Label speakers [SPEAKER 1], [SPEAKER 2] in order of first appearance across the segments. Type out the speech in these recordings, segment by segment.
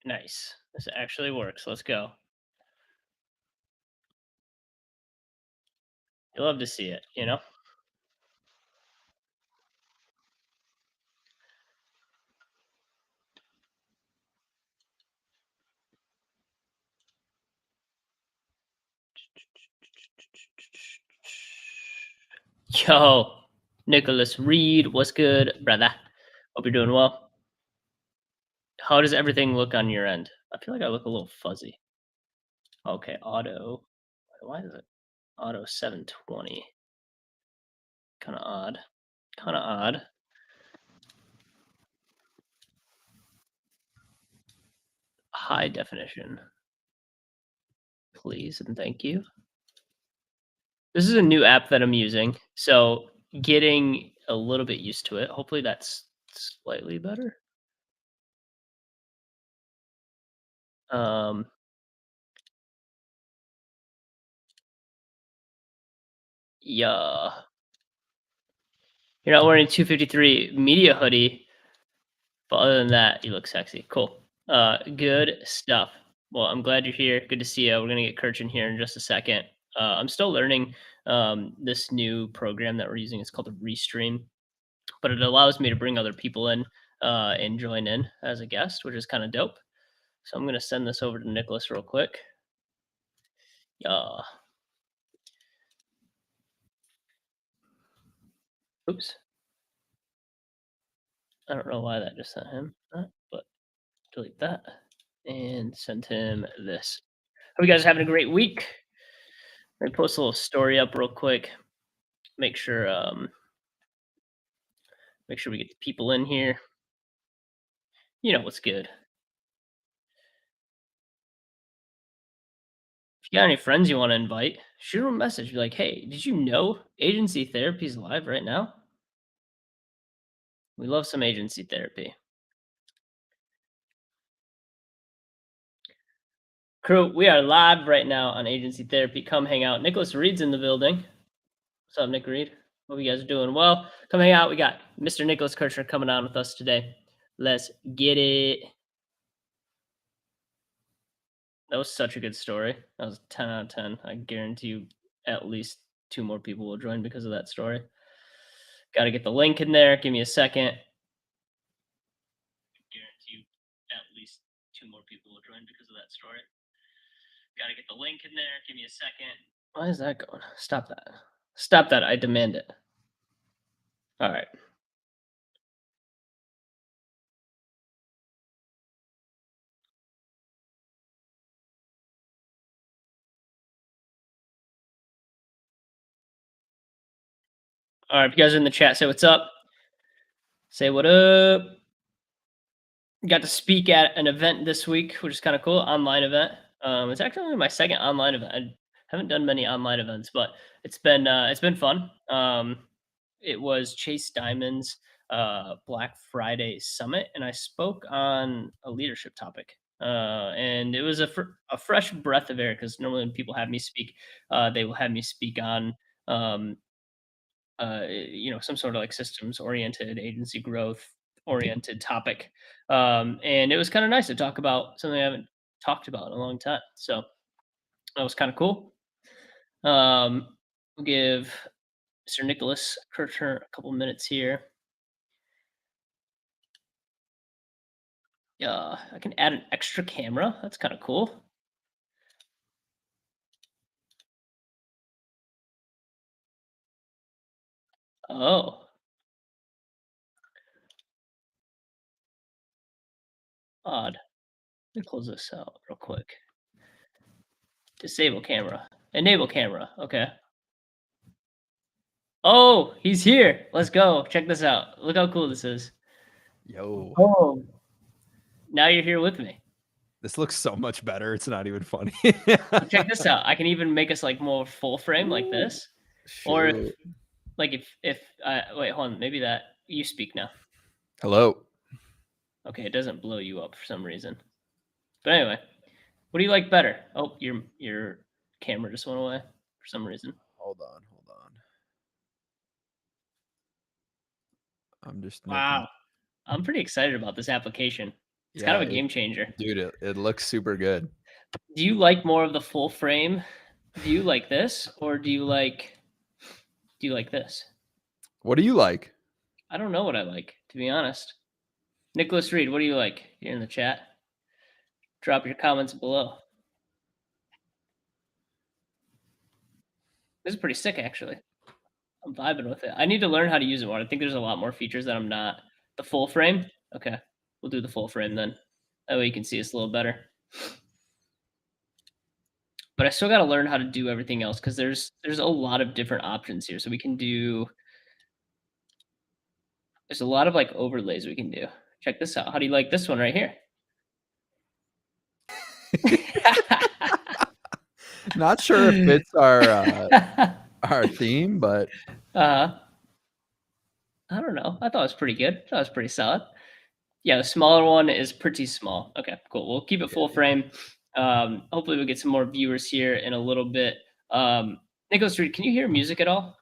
[SPEAKER 1] Nice. This actually works. Let's go. You love to see it, you know? Yo, Nicholas Reed, what's good, brother? Hope you're doing well. How does everything look on your end? I feel like I look a little fuzzy. Okay, auto. Why is it auto 720? Kind of odd. Kind of odd. High definition, please and thank you. This is a new app that I'm using, so getting a little bit used to it. Hopefully that's slightly better. Um, yeah. You're not wearing 253 media hoodie, but other than that, you look sexy. Cool. Good stuff. Well, I'm glad you're here. Good to see you. We're gonna get Kirch in here in just a second. I'm still learning this new program that we're using. It's called a Restream, but it allows me to bring other people in and join in as a guest, which is kind of dope. So I'm gonna send this over to Nicholas real quick. Uh, oops. I don't know why that just sent him that, but delete that and send him this. Hope you guys are having a great week. Let me post a little story up real quick. Make sure make sure we get the people in here. You know what's good. If you got any friends you want to invite, shoot them a message. Be like, hey, did you know agency therapy is live right now? We love some agency therapy. Crew, we are live right now on agency therapy. Come hang out. Nicholas Reed's in the building. What's up, Nick Reed? Hope you guys are doing well. Come hang out. We got Mr. Nicholas Kirchner coming on with us today. Let's get it. That was such a good story. That was 10 out of 10. I guarantee you at least two more people will join because of that story. Got to get the link in there. Give me a second. Guarantee you at least two more people will join because of that story. Got to get the link in there. Give me a second. Why is that going? Stop that. Stop that. I demand it. All right. All right. If you guys are in the chat, say what's up. Say what up. Got to speak at an event this week, which is kind of cool. Online event. It's actually my second online event. I haven't done many online events, but it's been fun. It was Chase Diamond's Black Friday Summit, and I spoke on a leadership topic. And it was a fresh breath of air because normally when people have me speak, they will have me speak on um, some sort of like systems oriented, agency growth oriented topic. And it was kind of nice to talk about something I haven't talked about in a long time. So that was kind of cool. We'll give Mr. Nicholas Kirchner a couple minutes here. I can add an extra camera. That's kind of cool. Oh, odd. Let me close this out real quick. Disable camera. Enable camera. Okay. Oh, he's here. Let's go. Check this out. Look how cool this is.
[SPEAKER 2] Yo,
[SPEAKER 1] Oh, now you're here with me.
[SPEAKER 2] this looks so much better. It's not even funny.
[SPEAKER 1] Check this out. I can even make us like more full frame like this. Or if,
[SPEAKER 2] Shoot.
[SPEAKER 1] like if wait, hold on. Maybe that you speak now.
[SPEAKER 2] Hello.
[SPEAKER 1] Okay, it doesn't blow you up for some reason. But anyway, what do you like better? Oh, your camera just went away for some reason.
[SPEAKER 2] Hold on. I'm just making.
[SPEAKER 1] Wow. I'm pretty excited about this application. It's kind of a game changer.
[SPEAKER 2] Dude, it looks super good.
[SPEAKER 1] Do you like more of the full frame view like this, or do you like this?
[SPEAKER 2] What do you like?
[SPEAKER 1] I don't know what I like, to be honest. Nicholas Reed, what do you like? You're in the chat. Drop your comments below. This is pretty sick, actually. I'm vibing with it. I need to learn how to use it more. I think there's a lot more features that I'm not. The full frame? Okay. We'll do the full frame then. That way you can see us a little better. But I still got to learn how to do everything else because there's a lot of different options here. So we can do. There's a lot of like overlays we can do. Check this out. How do you like this one right here?
[SPEAKER 2] Not sure if it's our theme, but
[SPEAKER 1] I don't know. I thought it was pretty good. I thought it was pretty solid. Yeah, the smaller one is pretty small. Okay, cool. We'll keep it full frame. Hopefully we'll get some more viewers here in a little bit. Nicholas Reed, can you hear music at all?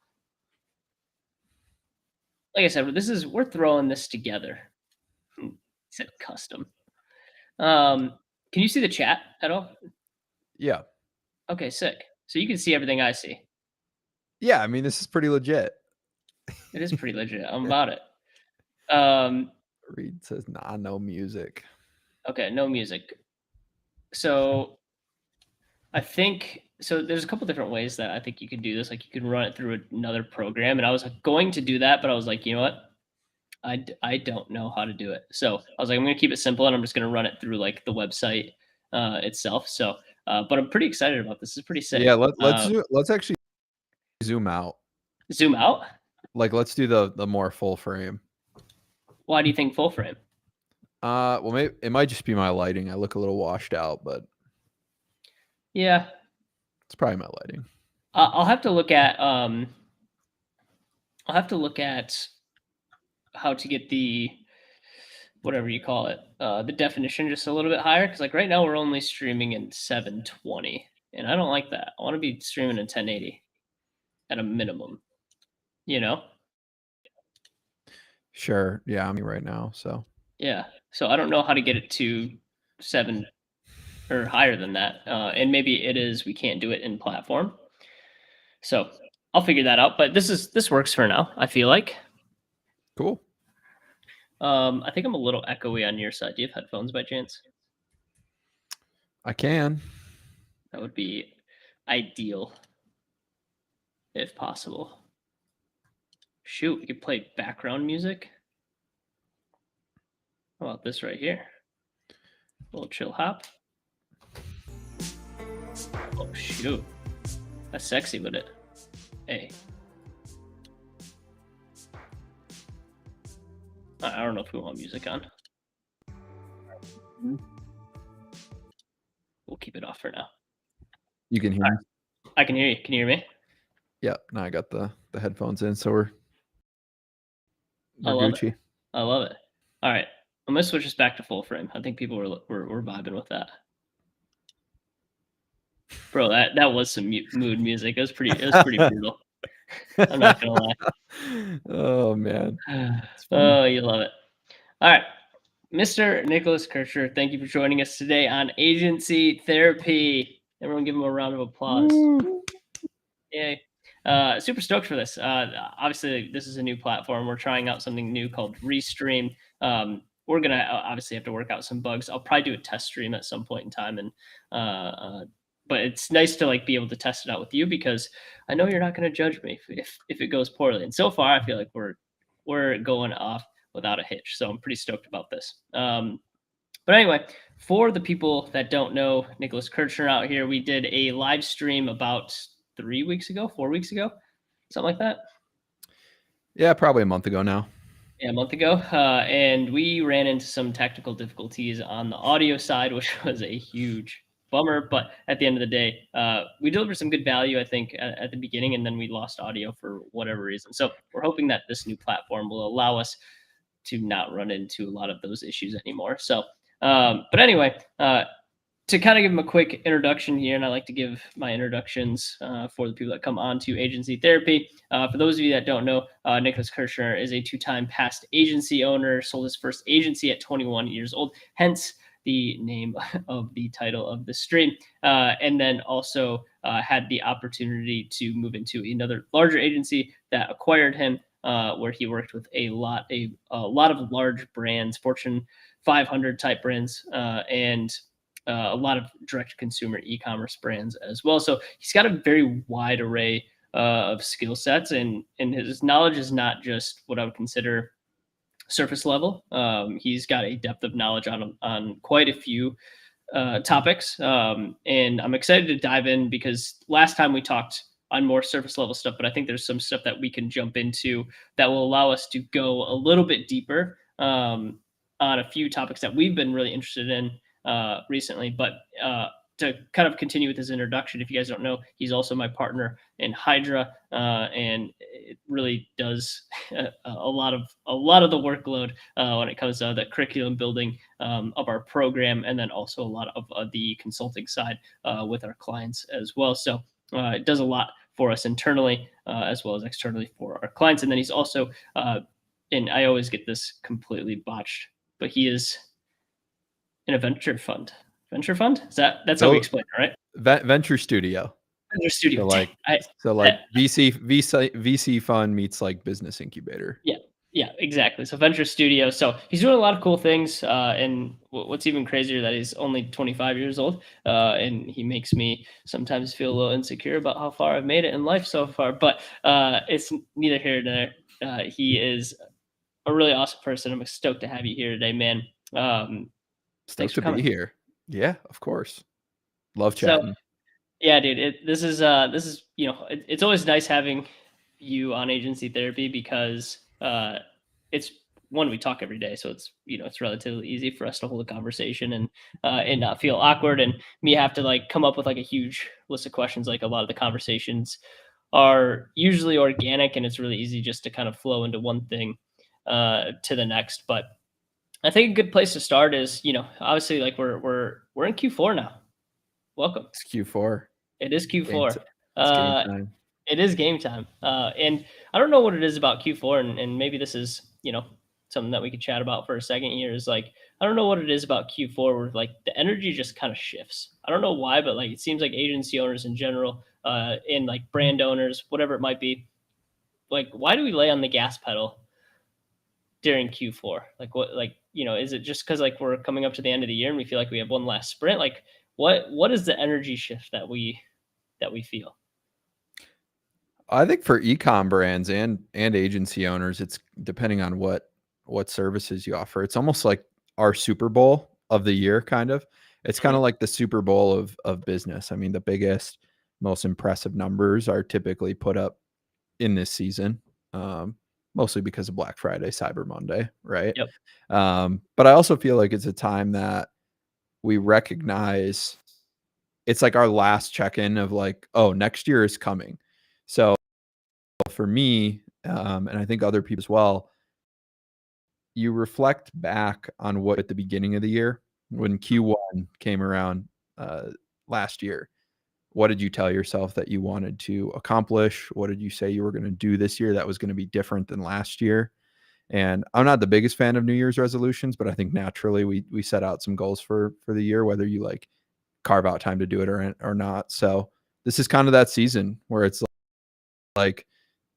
[SPEAKER 1] Like I said, we're throwing this together. He said custom. Can you see the chat at all?
[SPEAKER 2] yeah.
[SPEAKER 1] Okay, sick. So you can see everything I see.
[SPEAKER 2] Yeah, I mean, this is pretty legit.
[SPEAKER 1] It is pretty legit. I'm about it.
[SPEAKER 2] Reed says, nah, no music.
[SPEAKER 1] Okay, no music. So I think there's a couple different ways that I think you could do this. Like you could run it through another program, and I was going to do that, but I was like, you know what? I don't know how to do it. So I was like, I'm going to keep it simple, and I'm just going to run it through like the website itself. So, but I'm pretty excited about this. It's pretty sick.
[SPEAKER 2] Yeah, let's actually zoom out.
[SPEAKER 1] Zoom out.
[SPEAKER 2] Like, let's do the more full frame.
[SPEAKER 1] Why do you think full frame?
[SPEAKER 2] Well, maybe it might just be my lighting. I look a little washed out, but
[SPEAKER 1] yeah,
[SPEAKER 2] it's probably my lighting.
[SPEAKER 1] I'll have to look at how to get the whatever you call it, the definition just a little bit higher. Because like right now we're only streaming in 720, and I don't like that. I want to be streaming in 1080 at a minimum. You know?
[SPEAKER 2] Sure. Yeah, I'm right now. So
[SPEAKER 1] yeah. So I don't know how to get it to 7 or higher than that. And maybe it is we can't do it in platform. So I'll figure that out. But this works for now. I feel like.
[SPEAKER 2] Cool.
[SPEAKER 1] I think I'm a little echoey on your side. Do you have headphones by chance?
[SPEAKER 2] I can.
[SPEAKER 1] That would be ideal, if possible. Shoot, we could play background music. How about this right here? A little chill hop. Oh, shoot. That's sexy with it. Hey. I don't know if we want music on. We'll keep it off for now.
[SPEAKER 2] You can hear me?
[SPEAKER 1] I can hear you. Can you hear me?
[SPEAKER 2] Yeah. Now I got the headphones in, so we're
[SPEAKER 1] Gucci. I love it. All right. I'm gonna switch this back to full frame. I think people were vibing with that. Bro, that was some mood music. It was pretty brutal. I'm not gonna lie.
[SPEAKER 2] Oh man.
[SPEAKER 1] Oh, you love it. All right. Mr. Nicholas Kirchner, thank you for joining us today on Agency Therapy. Everyone give him a round of applause. Woo. Yay. Super stoked for this. Obviously, this is a new platform. We're trying out something new called Restream. We're going to obviously have to work out some bugs. I'll probably do a test stream at some point in time. But it's nice to like be able to test it out with you because I know you're not going to judge me if it goes poorly. And so far, I feel like we're going off without a hitch. So I'm pretty stoked about this. But anyway, for the people that don't know Nicholas Kirchner out here, we did a live stream about 4 weeks ago, something like that.
[SPEAKER 2] Yeah, probably a month ago now.
[SPEAKER 1] Yeah, a month ago. And we ran into some technical difficulties on the audio side, which was a huge bummer. But at the end of the day, we delivered some good value, I think, at the beginning, and then we lost audio for whatever reason. So we're hoping that this new platform will allow us to not run into a lot of those issues anymore. So, but anyway, to kind of give him a quick introduction here, and I like to give my introductions for the people that come on to agency therapy. For those of you that don't know, Nicholas Kirchner is a two-time past agency owner, sold his first agency at 21 years old, hence the name of the title of the stream. And then also had the opportunity to move into another larger agency that acquired him, where he worked with a lot of large brands, Fortune 500 type brands, and a lot of direct consumer e-commerce brands as well. So he's got a very wide array of skill sets, and his knowledge is not just what I would consider surface level. He's got a depth of knowledge on quite a few topics, and I'm excited to dive in because last time we talked on more surface level stuff, but I think there's some stuff that we can jump into that will allow us to go a little bit deeper on a few topics that we've been really interested in recently. But to kind of continue with his introduction, if you guys don't know, he's also my partner in Hydra, and it really does a lot of the workload when it comes to the curriculum building of our program, and then also a lot of the consulting side with our clients as well. So it does a lot for us internally as well as externally for our clients. And then he's also, and I always get this completely botched, but he is in a venture fund. Venture fund? That's how we
[SPEAKER 2] So
[SPEAKER 1] explain it, right?
[SPEAKER 2] venture studio.
[SPEAKER 1] Venture studio.
[SPEAKER 2] So
[SPEAKER 1] Dang,
[SPEAKER 2] like so like VC fund meets like business incubator.
[SPEAKER 1] yeah, yeah, exactly. So venture studio. So he's doing a lot of cool things. And what's even crazier that he's only 25 years old, and he makes me sometimes feel a little insecure about how far I've made it in life so far. But it's neither here nor there. He is a really awesome person. I'm stoked to have you here today, man. Thanks
[SPEAKER 2] Stoked
[SPEAKER 1] for
[SPEAKER 2] to be
[SPEAKER 1] coming.
[SPEAKER 2] here. Yeah, of course. Love
[SPEAKER 1] So
[SPEAKER 2] chatting.
[SPEAKER 1] yeah, dude, this is it's always nice having you on agency therapy because it's one, we talk every day, so it's it's relatively easy for us to hold a conversation and not feel awkward, and me have to like come up with like a huge list of questions. Like a lot of the conversations are usually organic, and it's really easy just to kind of flow into one thing to the next. But I think a good place to start is obviously like we're in Q4 now. Welcome.
[SPEAKER 2] It's Q4.
[SPEAKER 1] It is
[SPEAKER 2] Game t
[SPEAKER 1] Q4.
[SPEAKER 2] it's game
[SPEAKER 1] Uh,
[SPEAKER 2] time.
[SPEAKER 1] it is game time. And I don't know what it is about Q4, and maybe this is, something that we could chat about for a second here is like, I don't know what it is about Q4 where like the energy just kind of shifts. I don't know why, but like it seems like agency owners in general, and like brand owners, whatever it might be, like why do we lay on the gas pedal during Q4? Like what, like, is it just because like we're coming up to the end of the year and we feel like we have one last sprint? Like what is the energy shift that we feel?
[SPEAKER 2] I think for e-com brands and agency owners, it's depending on what services you offer. It's almost like our Super Bowl of the year, kind of. It's kind of
[SPEAKER 1] Mhm.
[SPEAKER 2] like the Super Bowl of business. I mean, the biggest, most impressive numbers are typically put up in this season, um, mostly because of Black Friday, Cyber Monday, right?
[SPEAKER 1] Yep.
[SPEAKER 2] But I also feel like it's a time that we recognize it's like our last check-in of like, oh, next year is coming. So for me, and I think other people as well, you reflect back on what at the beginning of the year when Q1 came around last year. What did you tell yourself that you wanted to accomplish? What did you say you were going to do this year that was going to be different than last year? And I'm not the biggest fan of New Year's resolutions, but I think naturally we set out some goals for the year, whether you like carve out time to do it or not. So this is kind of that season where it's like,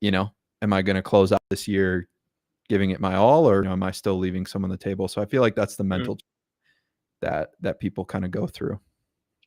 [SPEAKER 2] am I going to close out this year giving it my all, or am I still leaving some on the table? So I feel like that's the
[SPEAKER 1] Mhm.
[SPEAKER 2] mental that people kind of go through.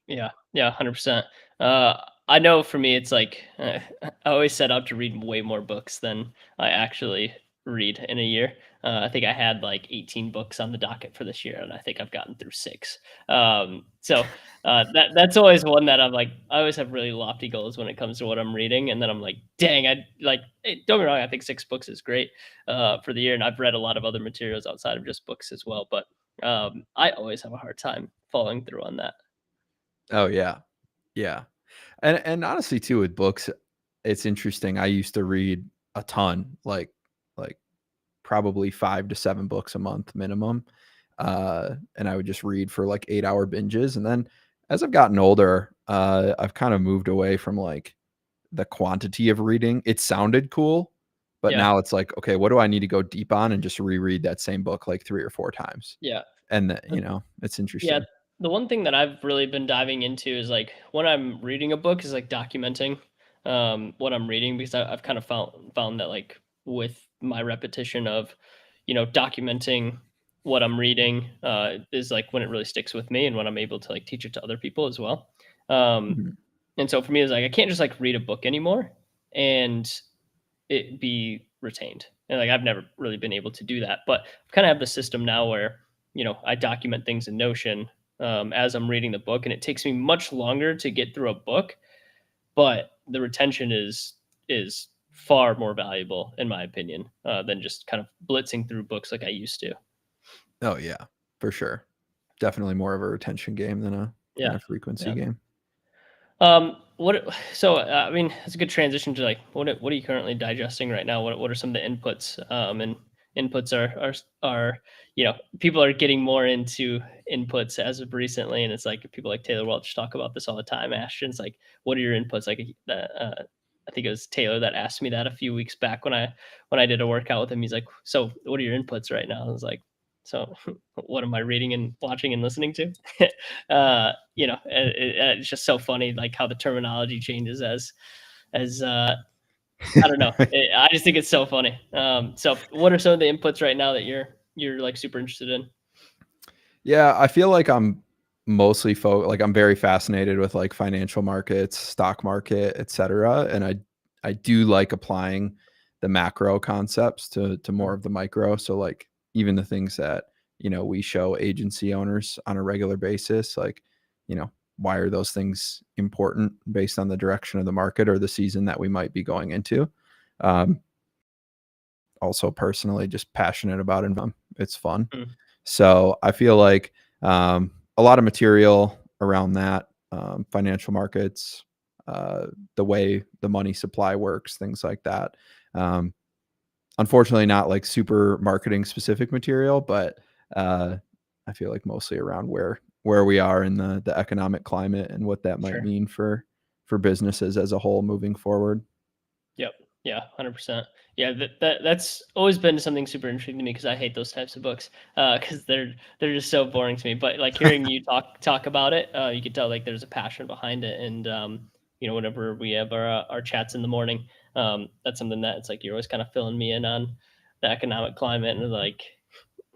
[SPEAKER 1] Yeah, yeah, 100%. I know for me, it's like I always set out to read way more books than I actually read in a year. I think I had like 18 books on the docket for this year, and I think I've gotten through six. So that's always one that I'm like, I always have really lofty goals when it comes to what I'm reading, and then I'm like, dang, I like. Don't get me wrong, I think 6 books is great for the year, and I've read a lot of other materials outside of just books as well. But I always have a hard time following through on that.
[SPEAKER 2] Oh yeah. Yeah. And honestly too with books, it's interesting. I used to read a ton, like probably 5 to 7 books a month minimum. And I would just read for like 8-hour binges. And then As I've gotten older, I've kind of moved away from like the quantity of reading. It sounded cool, but
[SPEAKER 1] Yeah.
[SPEAKER 2] now it's like, okay, what do I need to go deep on and just reread that same book like 3 or 4 times?
[SPEAKER 1] Yeah.
[SPEAKER 2] And that,
[SPEAKER 1] Uh,
[SPEAKER 2] it's
[SPEAKER 1] Yeah.
[SPEAKER 2] interesting.
[SPEAKER 1] The one thing that I've really been diving into is like when I'm reading a book is like documenting what I'm reading, because I've kind of found that like with my repetition of, documenting what I'm reading is like when it really sticks with me and when I'm able to like teach it to other people as well. Um,
[SPEAKER 2] Mhm.
[SPEAKER 1] and so for me, it's like I can't just like read a book anymore and it be retained. And like I've never really been able to do that, but I kind of have the system now where I document things in Notion as I'm reading the book, and it takes me much longer to get through a book, but the retention is far more valuable in my opinion than just kind of blitzing through books like I used to.
[SPEAKER 2] Oh yeah, for sure. Definitely more of a retention game than
[SPEAKER 1] Yeah,
[SPEAKER 2] a frequency
[SPEAKER 1] yeah.
[SPEAKER 2] game.
[SPEAKER 1] What? So, I mean, it's a good transition to like, what are you currently digesting right now? What are some of the inputs? And inputs are people are getting more into inputs as of recently, and it's like people like Taylor Welch talk about this all the time. Ashton's like, what are your inputs? Like, I think it was Taylor that asked me that a few weeks back when I did a workout with him. He's like, so what are your inputs right now? I was like, so what am I reading and watching and listening to? It's just so funny, like how the terminology changes as I don't know. I just think it's so funny. So what are some of the inputs right now that you're like super interested in?
[SPEAKER 2] Yeah, I feel like I'm mostly like I'm very fascinated with like financial markets, stock market, etc. And I do like applying the macro concepts to more
[SPEAKER 1] Mm,
[SPEAKER 2] of the micro. So like even the things that, we show agency owners on a regular basis, like, why are those things important based on the direction of the market or the season that we might be going into? Um, Also personally just passionate about it. It's fun.
[SPEAKER 1] mm,
[SPEAKER 2] So I feel like a lot of material around that, financial markets, the way the money supply works, things like that. Um, Unfortunately, not like super marketing specific material, but uh, I feel like mostly around where we are in the economic climate and what that might
[SPEAKER 1] sure.
[SPEAKER 2] mean for businesses as a whole moving forward.
[SPEAKER 1] Yep. Yeah, 100%. Yeah, that's always been something super interesting to me because I hate those types of books because they're just so boring to me. But like hearing you talk about it, you can tell like there's a passion behind it. And whenever we have our chats in the morning, that's something that it's like you're always kind of filling me in on the economic climate and like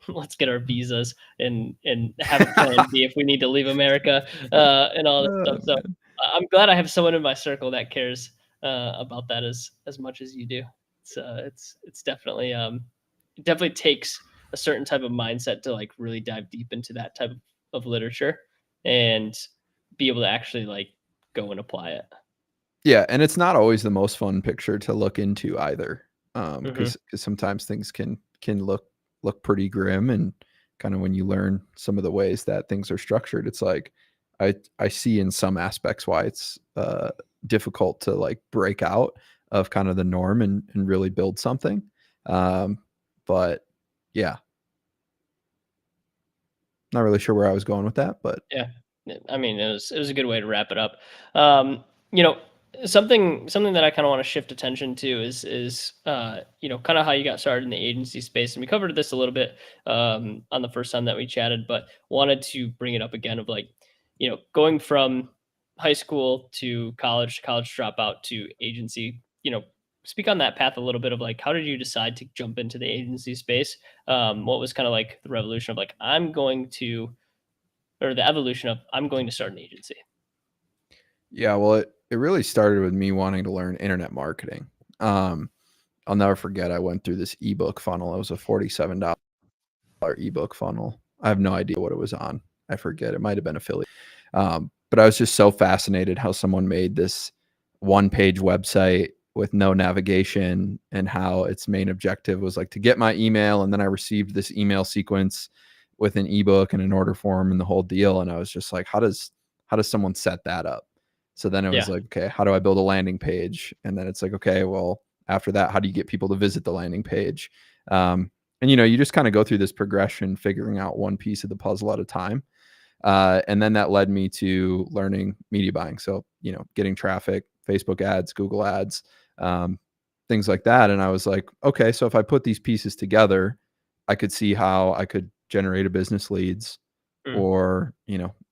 [SPEAKER 1] let's get our visas and have a plan B if we need to leave America and all this
[SPEAKER 2] Oh,
[SPEAKER 1] stuff. So
[SPEAKER 2] man.
[SPEAKER 1] I'm glad I have someone in my circle that cares about that as much as you do. It's definitely it definitely takes a certain type of mindset to like really dive deep into that type of literature and be able to actually like go and apply it.
[SPEAKER 2] Yeah, and it's not always the most fun picture to look into either,
[SPEAKER 1] Hmm.
[SPEAKER 2] because sometimes things can look pretty grim, and kind of when you learn some of the ways that things are structured, it's like I see in some aspects why it's difficult to like break out of kind of the norm and really build something. Um, but yeah, not really sure where I was going with that, but
[SPEAKER 1] Yeah. I mean, it was a good way to wrap it up. Um, you know, something that I kind of want to shift attention to is kind of how you got started in the agency space, and we covered this a little bit on the first time that we chatted, but wanted to bring it up again of like, going from high school to college dropout to agency. Speak on that path a little bit of like how did you decide to jump into the agency space? What was kind of like the revolution of like I'm going to or the evolution of I'm going to start an agency.
[SPEAKER 2] yeah, well, it really started with me wanting to learn internet marketing. Um, I'll never forget I went through this ebook funnel. It was a $47 ebook funnel. I have no idea what it was on. I forget. It might have been affiliate. But I was just so fascinated how someone made this one-page website with no navigation and how its main objective was like to get my email, and then I received this email sequence with an ebook and an order form and the whole deal. And I was just like, how does someone set that up? So then it was
[SPEAKER 1] Yeah.
[SPEAKER 2] like, okay, how do I build a landing page? And then it's like, okay, well, after that, how do you get people to visit the landing page? And you just kind of go through this progression, figuring out one piece of the puzzle at a time. And then that led me to learning media buying. So, getting traffic, Facebook ads, Google ads, things like that. And I was like, okay, so if I put these pieces together, I could see how I could generate a business leads
[SPEAKER 1] Mm.
[SPEAKER 2] or,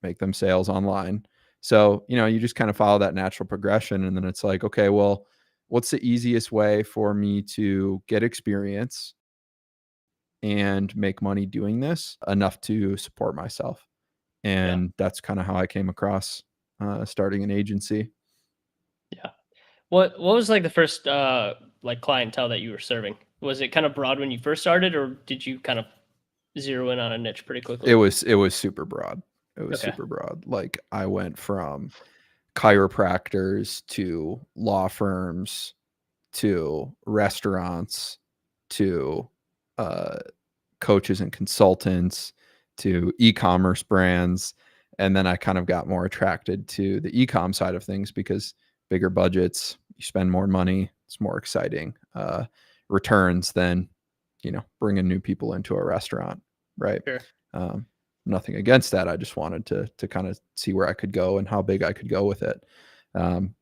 [SPEAKER 2] make them sales online. So, you just kind of follow that natural progression. And then it's like, okay, well, what's the easiest way for me to get experience and make money doing this enough to support myself?
[SPEAKER 1] Yeah.
[SPEAKER 2] And that's kind of how I came across starting an agency.
[SPEAKER 1] Yeah. What was like the first like clientele that you were serving? Was it kind of broad when you first started, or did you kind of zero in on a niche pretty
[SPEAKER 2] It
[SPEAKER 1] quickly?
[SPEAKER 2] was it was super broad. It was
[SPEAKER 1] Okay.
[SPEAKER 2] super broad. Like I went from chiropractors to law firms to restaurants to uh, coaches and consultants to e-commerce brands. And then I kind of got more attracted to the e-com side of things because bigger budgets, you spend more money, it's more exciting returns than, bringing new people into a restaurant. Right.
[SPEAKER 1] Sure.
[SPEAKER 2] Um, Nothing against that. I just wanted to kind of see where I could go and how big I could go with it. Um,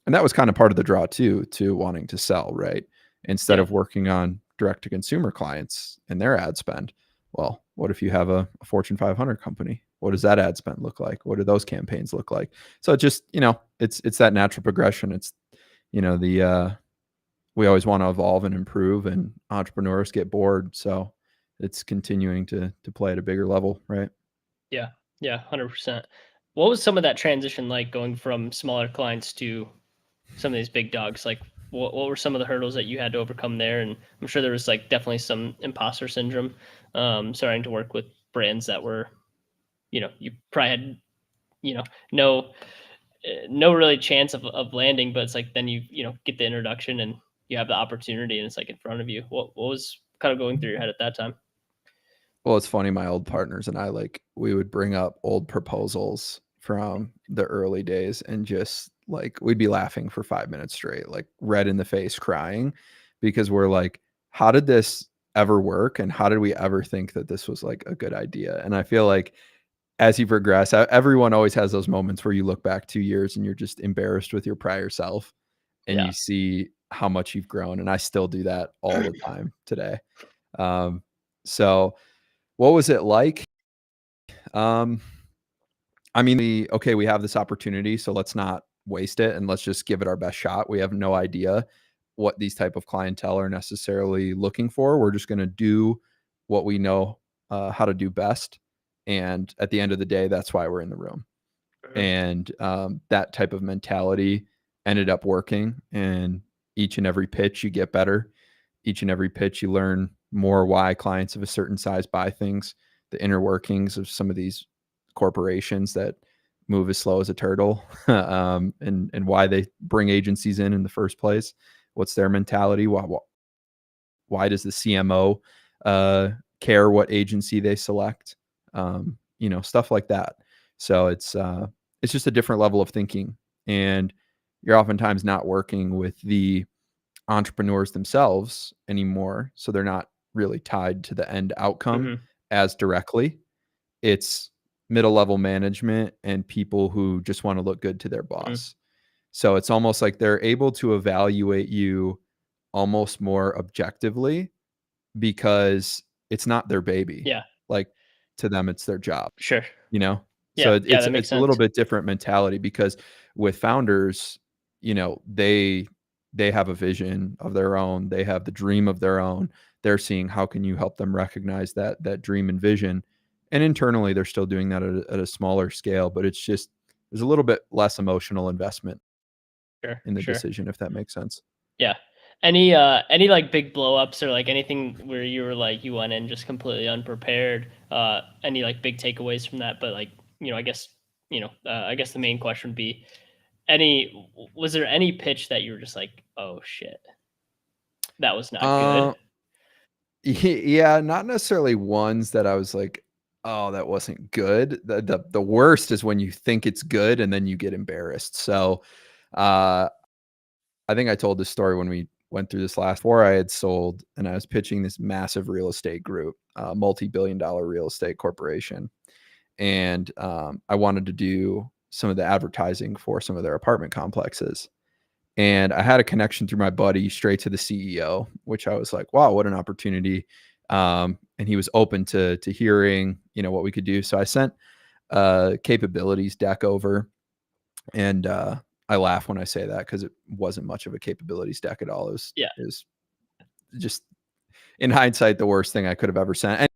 [SPEAKER 2] and that was kind of part of the draw too, to wanting to sell, right? Instead
[SPEAKER 1] Yeah.
[SPEAKER 2] of working on direct to consumer clients and their ad spend. Well, what if you have a Fortune 500 company? What does that ad spend look like? What do those campaigns look like? So it just, it's that natural progression. It's, the we always want to evolve and improve, and entrepreneurs get bored. So it's continuing to play at a bigger level, right?
[SPEAKER 1] Yeah. Yeah. 100%. What was some of that transition like going from smaller clients to some of these big dogs? Like, what were some of the hurdles that you had to overcome there? And I'm sure there was like definitely some imposter syndrome, starting to work with brands that were, you probably had, you know, no, no really chance of landing, but it's like then you get the introduction and you have the opportunity and it's like in front of you. What was kind of going through your head at that time?
[SPEAKER 2] Well, it's funny, my old partners and I, like, we would bring up old proposals from the early days and just, like, we'd be laughing for 5 minutes straight, like, red in the face, crying, because we're like, "How did this ever work, and how did we ever think that this was, like, a good idea?" And I feel like as you progress, everyone always has those moments where you look back 2 years and you're just embarrassed with your prior self, and
[SPEAKER 1] Yeah.
[SPEAKER 2] you see how much you've grown, and I still do that all the time today. Um, so what was it like? Um, I mean, we have this opportunity, so let's not waste it and let's just give it our best shot. We have no idea what these type of clientele are necessarily looking for. We're just going to do what we know how to do best. And at the end of the day, that's why we're in the room.
[SPEAKER 1] Mhm.
[SPEAKER 2] And that type of mentality ended up working. And each and every pitch, you get better. Each and every pitch, you learn more why clients of a certain size buy things, the inner workings of some of these corporations that move as slow as a turtle, and why they bring agencies in the first place. What's their mentality? Why does the CMO care what agency they select? Stuff like that. So it's just a different level of thinking, and you're oftentimes not working with the entrepreneurs themselves anymore, so they're not really tied to the end outcome
[SPEAKER 1] Mhm.
[SPEAKER 2] as directly. It's middle level management and people who just want to look good to their
[SPEAKER 1] Mhm.
[SPEAKER 2] boss. So it's almost like they're able to evaluate you almost more objectively because it's not their baby.
[SPEAKER 1] Yeah.
[SPEAKER 2] Like, to them, it's their job,
[SPEAKER 1] Sure.
[SPEAKER 2] you know? So
[SPEAKER 1] Yeah. Yeah.
[SPEAKER 2] it's
[SPEAKER 1] That makes
[SPEAKER 2] it's a little
[SPEAKER 1] sense.
[SPEAKER 2] bit different mentality because with founders, they have a vision of their own, they have the dream of their own. They're seeing how can you help them recognize that dream and vision. And internally, they're still doing that at a smaller scale, but it's just there's a little bit less emotional investment
[SPEAKER 1] Sure.
[SPEAKER 2] in the
[SPEAKER 1] Sure.
[SPEAKER 2] decision, if that makes sense.
[SPEAKER 1] Yeah. Any like big blow ups or like anything where you were like you went in just completely unprepared? Any like big takeaways from that? But like, I guess, I guess the main question would be was there any pitch that you were just like, oh shit, that was not good?
[SPEAKER 2] Uh Yeah, not necessarily ones that I was like, "Oh, that wasn't good." The worst is when you think it's good and then you get embarrassed. So, uh, I think I told this story when we went through this last war I had sold, and I was pitching this massive real estate group, multi-billion dollar real estate corporation. and I wanted to do some of the advertising for some of their apartment complexes. And I had a connection through my buddy straight to the CEO, which I was like, wow, what an opportunity. And he was open to hearing, what we could do. So I sent capabilities deck over, and I laugh when I say that because it wasn't much of a capabilities deck at all.
[SPEAKER 1] Yeah.
[SPEAKER 2] It was just, in hindsight, the worst thing I could have ever sent.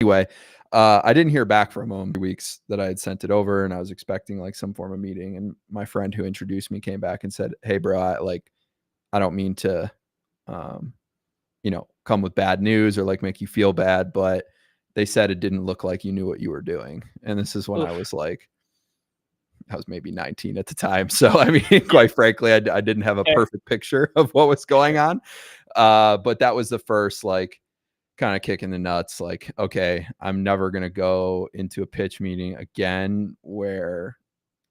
[SPEAKER 2] Anyway, I didn't hear back from him 2 weeks that I had sent it over, and I was expecting like some form of meeting. And my friend who introduced me came back and said, "Hey, bro, I don't mean to, um, come with bad news or like make you feel bad, but they said it didn't look like you knew what you were doing." And this is when I
[SPEAKER 1] Oof.
[SPEAKER 2] was like, I was maybe 19 at the time. So, I mean, quite frankly, I didn't have a
[SPEAKER 1] Fair.
[SPEAKER 2] perfect picture of what was going
[SPEAKER 1] Sure.
[SPEAKER 2] on. But that was the first, like, kind of kick in the nuts. Like, okay, I'm never going to go into a pitch meeting again where,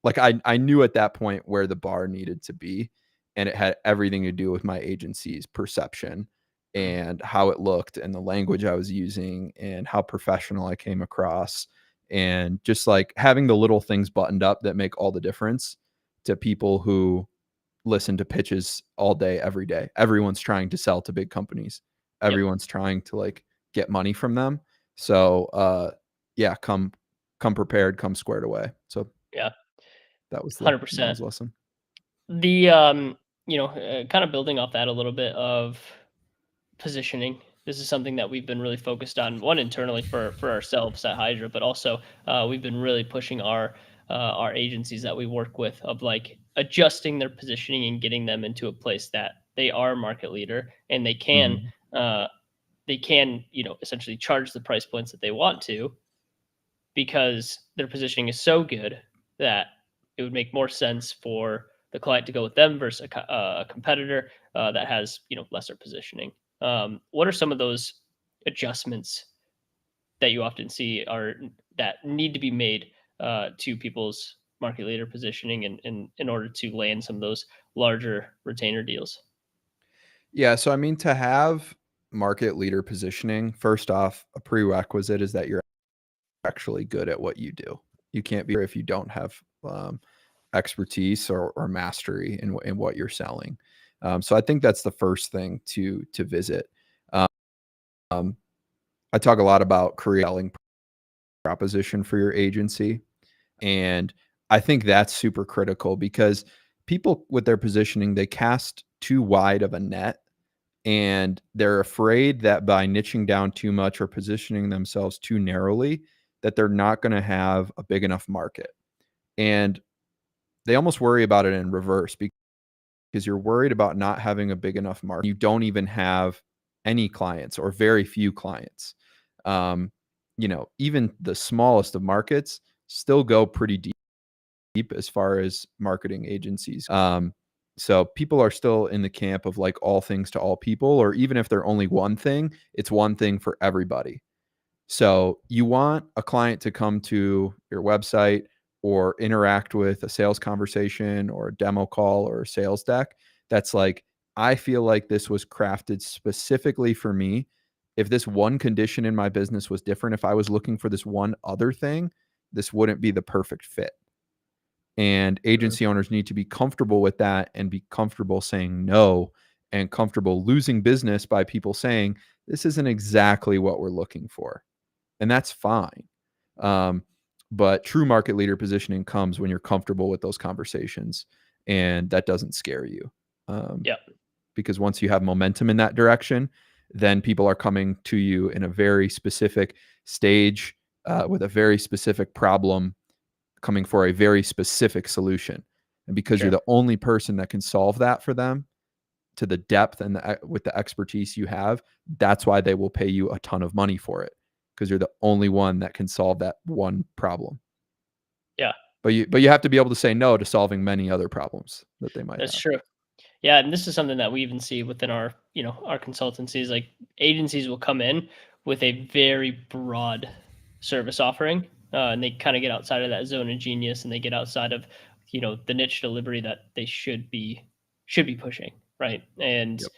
[SPEAKER 2] like, I knew at that point where the bar needed to be. And it had everything to do with my agency's perception
[SPEAKER 1] Mhm.
[SPEAKER 2] and how it looked and the language I was using and how professional I came across, and just like having the little things buttoned up that make all the difference to people who listen to pitches all day, every day. Everyone's trying to sell to big companies.
[SPEAKER 1] Yep.
[SPEAKER 2] Everyone's trying to like get money from them. So yeah, come prepared, come squared away. So
[SPEAKER 1] Yeah.
[SPEAKER 2] that
[SPEAKER 1] 100%.
[SPEAKER 2] was a lesson.
[SPEAKER 1] The kind of building off that a little bit of positioning. This is something that we've been really focused on, one internally for ourselves at Hydra, but also we've been really pushing our agencies that we work with of like adjusting their positioning and getting them into a place that they are market leader and
[SPEAKER 2] Mhm.
[SPEAKER 1] uh, they can essentially charge the price points that they want to because their positioning is so good that it would make more sense for the client to go with them versus a competitor that has lesser positioning. What are some of those adjustments that you often see are that need to be made to people's market leader positioning in order to land some of those larger retainer deals?
[SPEAKER 2] Yeah, so I mean, to have market leader positioning, first off, a prerequisite is that you're actually good at what you do. You can't be if you don't have expertise or mastery in what you're selling. So I think that's the first thing to visit. Um, I talk a lot about creating proposition for your agency, and I think that's super critical because people with their positioning, they cast too wide of a net, and they're afraid that by niching down too much or positioning themselves too narrowly, that they're not going to have a big enough market. And they almost worry about it in reverse because you're worried about not having a big enough market. You don't even have any clients or very few clients. Um, even the smallest of markets still go pretty deep as far as marketing agencies. So people are still in the camp of like all things to all people, or even if they're only one thing, it's one thing for everybody. So you want a client to come to your website or interact with a sales conversation or a demo call or a sales deck. That's like, I feel like this was crafted specifically for me. If this one condition in my business was different, if I was looking for this one other thing, this wouldn't be the perfect fit. And
[SPEAKER 1] Mhm.
[SPEAKER 2] agency owners need to be comfortable with that and be comfortable saying no and comfortable losing business by people saying, this isn't exactly what we're looking for. And that's fine. Um, but true market leader positioning comes when you're comfortable with those conversations, and that doesn't scare you. Um,
[SPEAKER 1] Yeah.
[SPEAKER 2] because once you have momentum in that direction, then people are coming to you in a very specific stage with a very specific problem, coming for a very specific solution. And because you're
[SPEAKER 1] Sure.
[SPEAKER 2] the only person that can solve that for them to the depth and with the expertise you have, that's why they will pay you a ton of money for it, because you're the only one that can solve that one problem.
[SPEAKER 1] Yeah.
[SPEAKER 2] But you have to be able to say no to solving many other problems that they might
[SPEAKER 1] That's
[SPEAKER 2] have.
[SPEAKER 1] true. Yeah, and this is something that we even see within our consultancies. Like agencies will come in with a very broad service offering, and they kind of get outside of that zone of genius, and they get outside of the niche delivery that they should be pushing, right? And
[SPEAKER 2] Yep.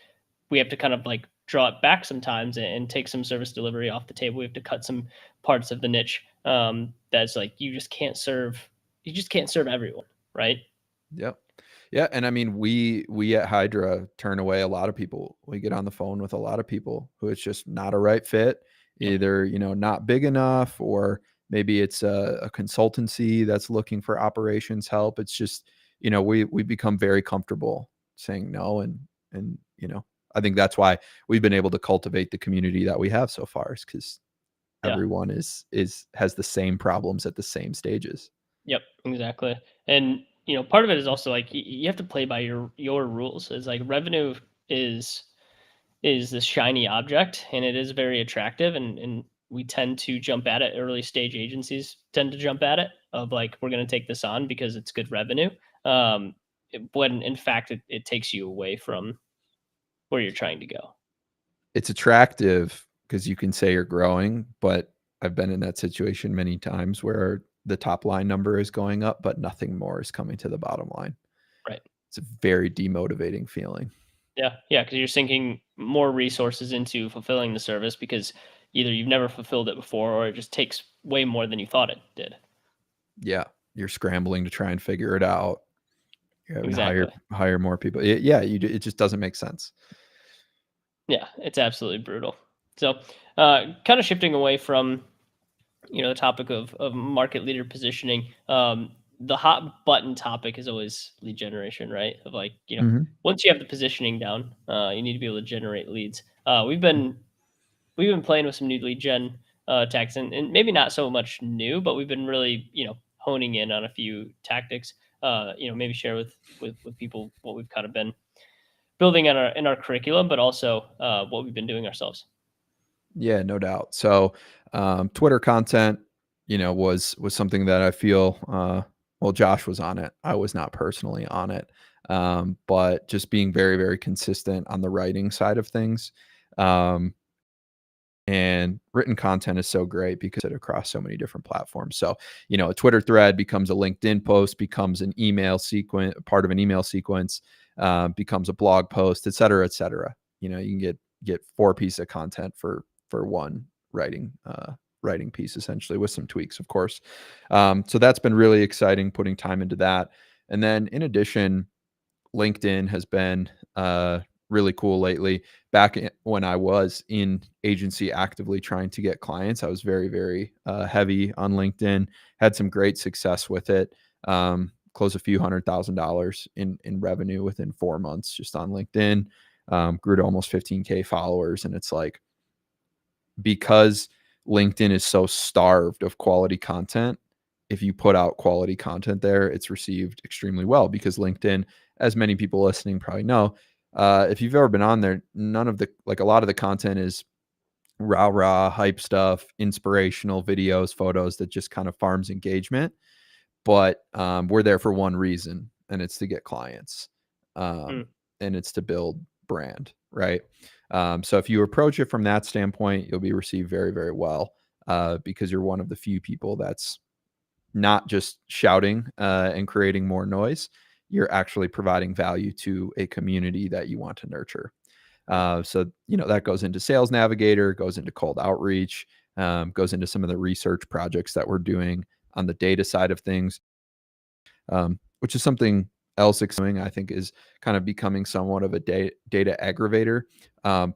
[SPEAKER 1] we have to kind of like draw it back sometimes and take some service delivery off the table. We have to cut some parts of the niche. That's like you just can't serve everyone, right?
[SPEAKER 2] Yep. Yeah, and I mean, we at Hydra turn away a lot of people. We get on the phone with a lot of people who it's just not a right fit,
[SPEAKER 1] Yep.
[SPEAKER 2] either, not big enough, or maybe it's a consultancy that's looking for operations help. It's just, we become very comfortable saying no, and I think that's why we've been able to cultivate the community that we have so far, is because
[SPEAKER 1] Yeah.
[SPEAKER 2] everyone has the same problems at the same stages.
[SPEAKER 1] Yep, exactly. And part of it is also like you have to play by your rules. It's like revenue is is this shiny object, and it is very attractive, and we tend to jump at it. Early stage agencies tend to jump at it of like we're going to take this on because it's good revenue. When in fact it takes you away from where you're trying to go.
[SPEAKER 2] It's attractive because you can say you're growing, but I've been in that situation many times where the top line number is going up, but nothing more is coming to the bottom line.
[SPEAKER 1] Right.
[SPEAKER 2] It's a very demotivating feeling.
[SPEAKER 1] Yeah, yeah, because you're sinking more resources into fulfilling the service because either you've never fulfilled it before or it just takes way more than you thought it did.
[SPEAKER 2] Yeah, you're scrambling to try and figure it out. You're having to
[SPEAKER 1] Exactly.
[SPEAKER 2] hire more people. Yeah, it just doesn't make sense.
[SPEAKER 1] Yeah, it's absolutely brutal. So, kind of shifting away from the topic of market leader positioning. The hot button topic is always lead generation, right? Of like
[SPEAKER 2] Mhm.
[SPEAKER 1] once you have the positioning down, you need to be able to generate leads. We've been playing with some new lead gen tactics, and maybe not so much new, but we've been really honing in on a few tactics. Maybe share with people what we've kind of been building in our curriculum, but also what we've been doing ourselves.
[SPEAKER 2] Yeah, no doubt. So, Twitter content, was something that I feel, well, Josh was on it. I was not personally on it. But just being very, very consistent on the writing side of things. Um, and written content is so great because it across so many different platforms. So, a Twitter thread becomes a LinkedIn post, becomes an email sequence, part of an email sequence, becomes a blog post, et cetera, et cetera. You can get 4 pieces of content for one writing piece, essentially, with some tweaks, of course. So that's been really exciting, putting time into that. And then in addition, LinkedIn has been really cool lately. When I was in agency actively trying to get clients, I was very, very heavy on LinkedIn, had some great success with it. Closed a few $100,000 in revenue within 4 months just on LinkedIn. Grew to almost 15K followers. And it's like, because LinkedIn is so starved of quality content, if you put out quality content there, it's received extremely well, because LinkedIn, as many people listening probably know, if you've ever been on there, none of the like a lot of the content is rah hype stuff, inspirational videos, photos that just kind of farms engagement. But we're there for one reason, and it's to get clients,
[SPEAKER 1] Mm,
[SPEAKER 2] and it's to build brand, right? So if you approach it from that standpoint, you'll be received very, very well, because you're one of the few people that's not just shouting and creating more noise. You're actually providing value to a community that you want to nurture.
[SPEAKER 1] mm.
[SPEAKER 2] So that goes into Sales Navigator, goes into cold outreach, goes into some of the research projects that we're doing on the data side of things, which is something else exciting, I think, is kind of becoming somewhat of a data aggravator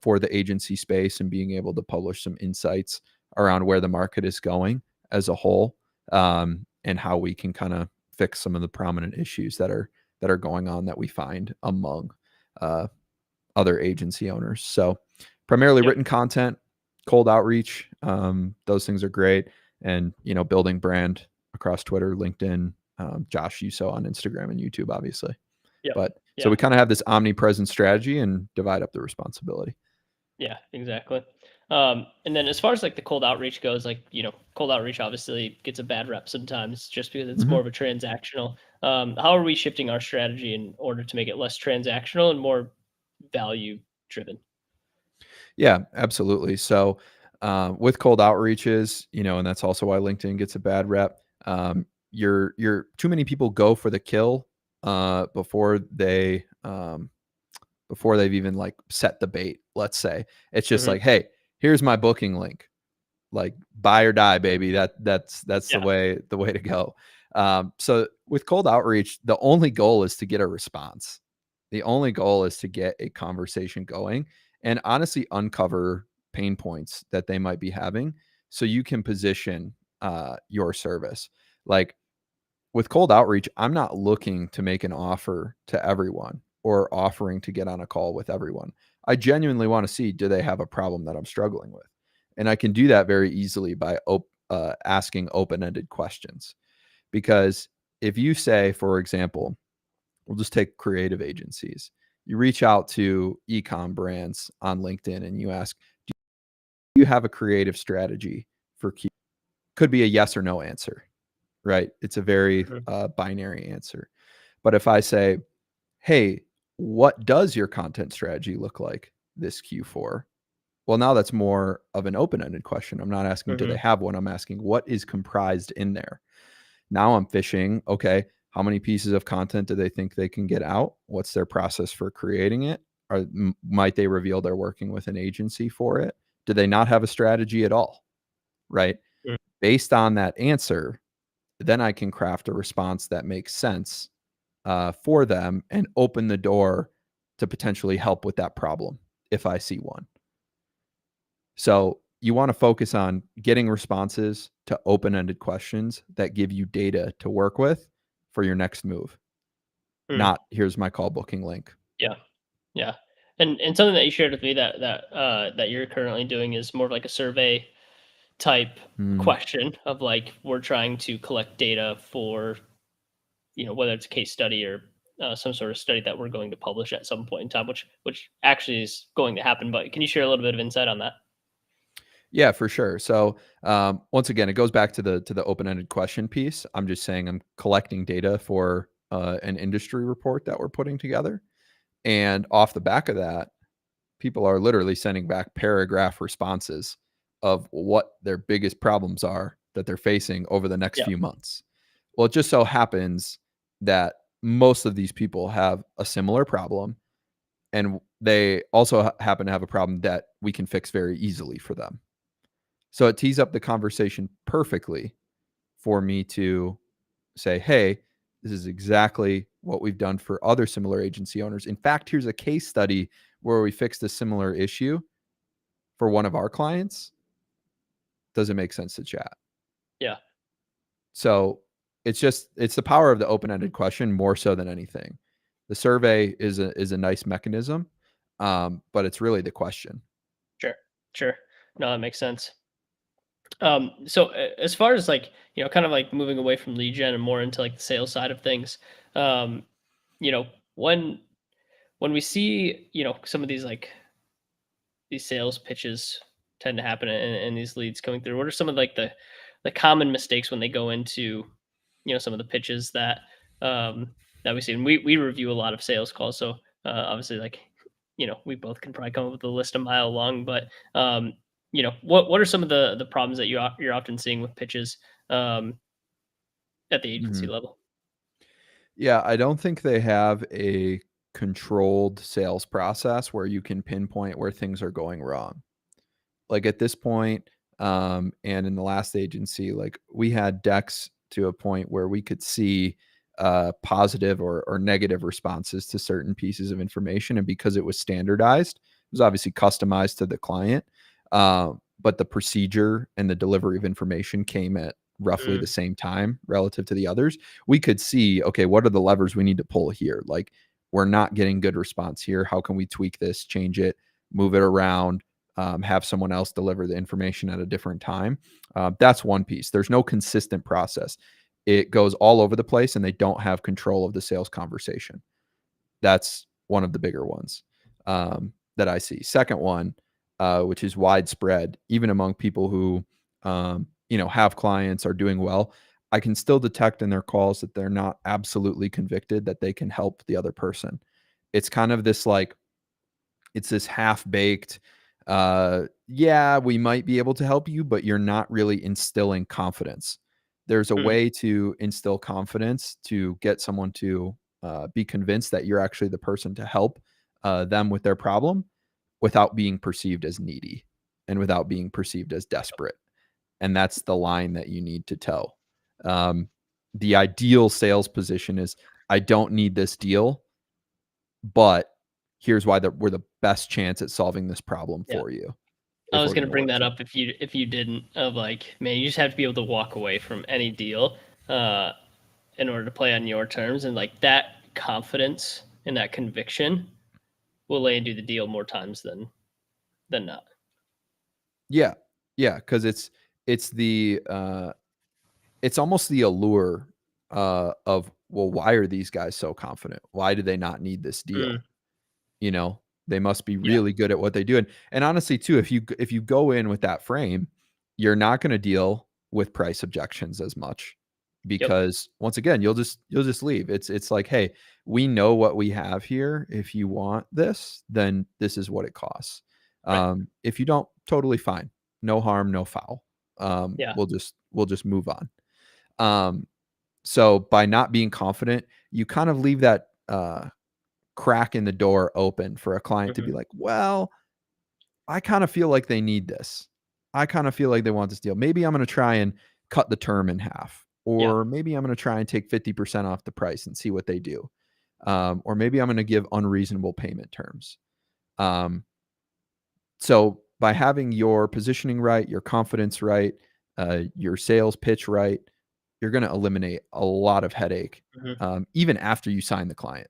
[SPEAKER 2] for the agency space, and being able to publish some insights around where the market is going as a whole, and how we can kind of fix some of the prominent issues that are going on that we find among uh, other agency owners. So primarily
[SPEAKER 1] Yep.
[SPEAKER 2] written content, cold outreach, those things are great. And, building brand across Twitter, LinkedIn, Josh, you saw on Instagram and YouTube, obviously.
[SPEAKER 1] Yep.
[SPEAKER 2] But so
[SPEAKER 1] Yeah.
[SPEAKER 2] we kind of have this omnipresent strategy and divide up the responsibility.
[SPEAKER 1] Yeah. Exactly. And then as far as like the cold outreach goes, like cold outreach obviously gets a bad rep sometimes just because it's
[SPEAKER 2] Mhm.
[SPEAKER 1] more of a transactional. How are we shifting our strategy in order to make it less transactional and more value driven?
[SPEAKER 2] Yeah, absolutely. So with cold outreaches, and that's also why LinkedIn gets a bad rep. You're too many people go for the kill before they before they've even like set the bait, let's say. It's just
[SPEAKER 1] Mhm.
[SPEAKER 2] like, hey, here's my booking link. Like buy or die, baby. That's the
[SPEAKER 1] Yeah.
[SPEAKER 2] way to go. So with cold outreach, the only goal is to get a response. The only goal is to get a conversation going and honestly uncover pain points that they might be having, so you can position your service. Like with cold outreach, I'm not looking to make an offer to everyone or offering to get on a call with everyone. I genuinely want to see, do they have a problem that I'm struggling with? And I can do that very easily by asking open-ended questions. Because if you say, for example, we'll just take creative agencies. You reach out to e-com brands on LinkedIn and you ask, do you have a creative strategy for Q? Could be a yes or no answer, right? It's a very
[SPEAKER 1] Mhm.
[SPEAKER 2] binary answer. But if I say, hey, what does your content strategy look like this Q4? Well, now that's more of an open-ended question. I'm not asking, do they
[SPEAKER 1] Mhm.
[SPEAKER 2] have one? I'm asking, what is comprised in there? Now I'm fishing, okay, how many pieces of content do they think they can get out? What's their process for creating it? Or might they reveal they're working with an agency for it? Do they not have a strategy at all? Right?
[SPEAKER 1] Mm.
[SPEAKER 2] Based on that answer, then I can craft a response that makes sense for them and open the door to potentially help with that problem if I see one. So you want to focus on getting responses to open-ended questions that give you data to work with for your next move.
[SPEAKER 1] Mm.
[SPEAKER 2] Not here's my call booking link.
[SPEAKER 1] Yeah. Yeah. And something that you shared with me that you're currently doing is more of like a survey type
[SPEAKER 2] Mm,
[SPEAKER 1] question of like we're trying to collect data for, whether it's a case study or some sort of study that we're going to publish at some point in time, which actually is going to happen. But can you share a little bit of insight on that?
[SPEAKER 2] yeah, for sure. So once again, it goes back to the open-ended question piece. I'm just saying I'm collecting data for an industry report that we're putting together, and off the back of that, people are literally sending back paragraph responses of what their biggest problems are that they're facing over the next
[SPEAKER 1] Yeah.
[SPEAKER 2] few months. Well, it just so happens that most of these people have a similar problem, and they also happen to have a problem that we can fix very easily for them. So it tees up the conversation perfectly for me to say, hey, this is exactly what we've done for other similar agency owners. In fact, here's a case study where we fixed a similar issue for one of our clients. Does it make sense to chat?
[SPEAKER 1] Yeah.
[SPEAKER 2] So it's the power of the open-ended question more so than anything. The survey is a nice mechanism, but it's really the question.
[SPEAKER 1] Sure. Sure. No, that makes sense. So as far as like, kind of like moving away from lead gen and more into like the sales side of things, um, you know, when we see, some of these like these sales pitches tend to happen and these leads coming through, what are some of like the common mistakes when they go into, some of the pitches that we see? And we review a lot of sales calls, so obviously like, we both can probably come up with a list a mile long, but what are some of the problems that you're often seeing with pitches um, at the agency
[SPEAKER 2] Mhm.
[SPEAKER 1] level?
[SPEAKER 2] Yeah, I don't think they have a controlled sales process where you can pinpoint where things are going wrong. Like at this point, and in the last agency, like we had decks to a point where we could see positive or negative responses to certain pieces of information. And because it was standardized, it was obviously customized to the client. But the procedure and the delivery of information came at roughly
[SPEAKER 1] Mm.
[SPEAKER 2] the same time relative to the others. We could see, okay, what are the levers we need to pull here? Like, we're not getting good response here. How can we tweak this, change it, move it around? Have someone else deliver the information at a different time. That's one piece. There's no consistent process. It goes all over the place, and they don't have control of the sales conversation. That's one of the bigger ones that I see. Second one, which is widespread, even among people who have clients, are doing well. I can still detect in their calls that they're not absolutely convicted that they can help the other person. It's kind of this like it's this half-baked, yeah, we might be able to help you, but you're not really instilling confidence. There's a
[SPEAKER 1] Mm.
[SPEAKER 2] way to instill confidence to get someone to, be convinced that you're actually the person to help, them with their problem without being perceived as needy and without being perceived as desperate. And that's the line that you need to toe. The ideal sales position is, I don't need this deal, but here's why we're the best chance at solving this problem
[SPEAKER 1] Yeah.
[SPEAKER 2] for you.
[SPEAKER 1] I
[SPEAKER 2] If
[SPEAKER 1] was
[SPEAKER 2] we're
[SPEAKER 1] gonna
[SPEAKER 2] going to
[SPEAKER 1] bring
[SPEAKER 2] work
[SPEAKER 1] that
[SPEAKER 2] together.
[SPEAKER 1] up if you didn't, of like, man, you just have to be able to walk away from any deal uh in order to play on your terms, and like that confidence and that conviction will land you the deal more times than not.
[SPEAKER 2] Yeah. Yeah. Cause it's the, it's almost the allure of, well, why are these guys so confident? Why do they not need this
[SPEAKER 1] Mm,
[SPEAKER 2] deal? You know, they must be
[SPEAKER 1] yeah.
[SPEAKER 2] really good at what they do. And honestly, too, if you go in with that frame, you're not going to deal with price objections as much,
[SPEAKER 1] Yep.
[SPEAKER 2] because once again, you'll just leave. It's like, hey, we know what we have here. If you want this, then this is what it costs.
[SPEAKER 1] Right.
[SPEAKER 2] If you don't, totally fine. No harm, no foul.
[SPEAKER 1] Yeah.
[SPEAKER 2] We'll just move on. Um, so by not being confident, you kind of leave that crack in the door open for a client to
[SPEAKER 1] Hmm.
[SPEAKER 2] be like, well, I kind of feel like they need this. I kind of feel like they want this deal. Maybe I'm going to try and cut the term in half,
[SPEAKER 1] Yeah.
[SPEAKER 2] or maybe I'm going to try and take 50% off the price and see what they do. Or maybe I'm going to give unreasonable payment terms. Um, so by having your positioning right, your confidence right, your sales pitch right, you're going to eliminate a lot of headache,
[SPEAKER 1] Hmm.
[SPEAKER 2] even after you sign the client,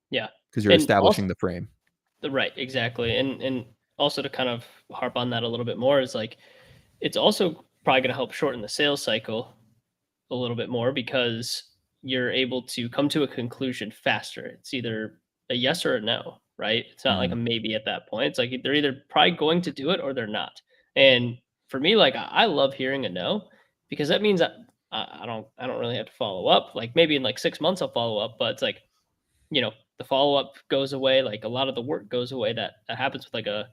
[SPEAKER 1] Yeah.
[SPEAKER 2] because you're
[SPEAKER 1] And also,
[SPEAKER 2] establishing the frame.
[SPEAKER 1] right, exactly. And also to kind of harp on that a little bit more is like, it's also probably going to help shorten the sales cycle a little bit more because you're able to come to a conclusion faster. It's either a yes or a no, right? It's not like a
[SPEAKER 2] Mhm.
[SPEAKER 1] maybe at that point. It's like they're either probably going to do it or they're not. And for me, like I love hearing a no because that means that I don't really have to follow up. Like maybe in like 6 months I'll follow up, but it's like, the follow up goes away. Like a lot of the work goes away that happens with like a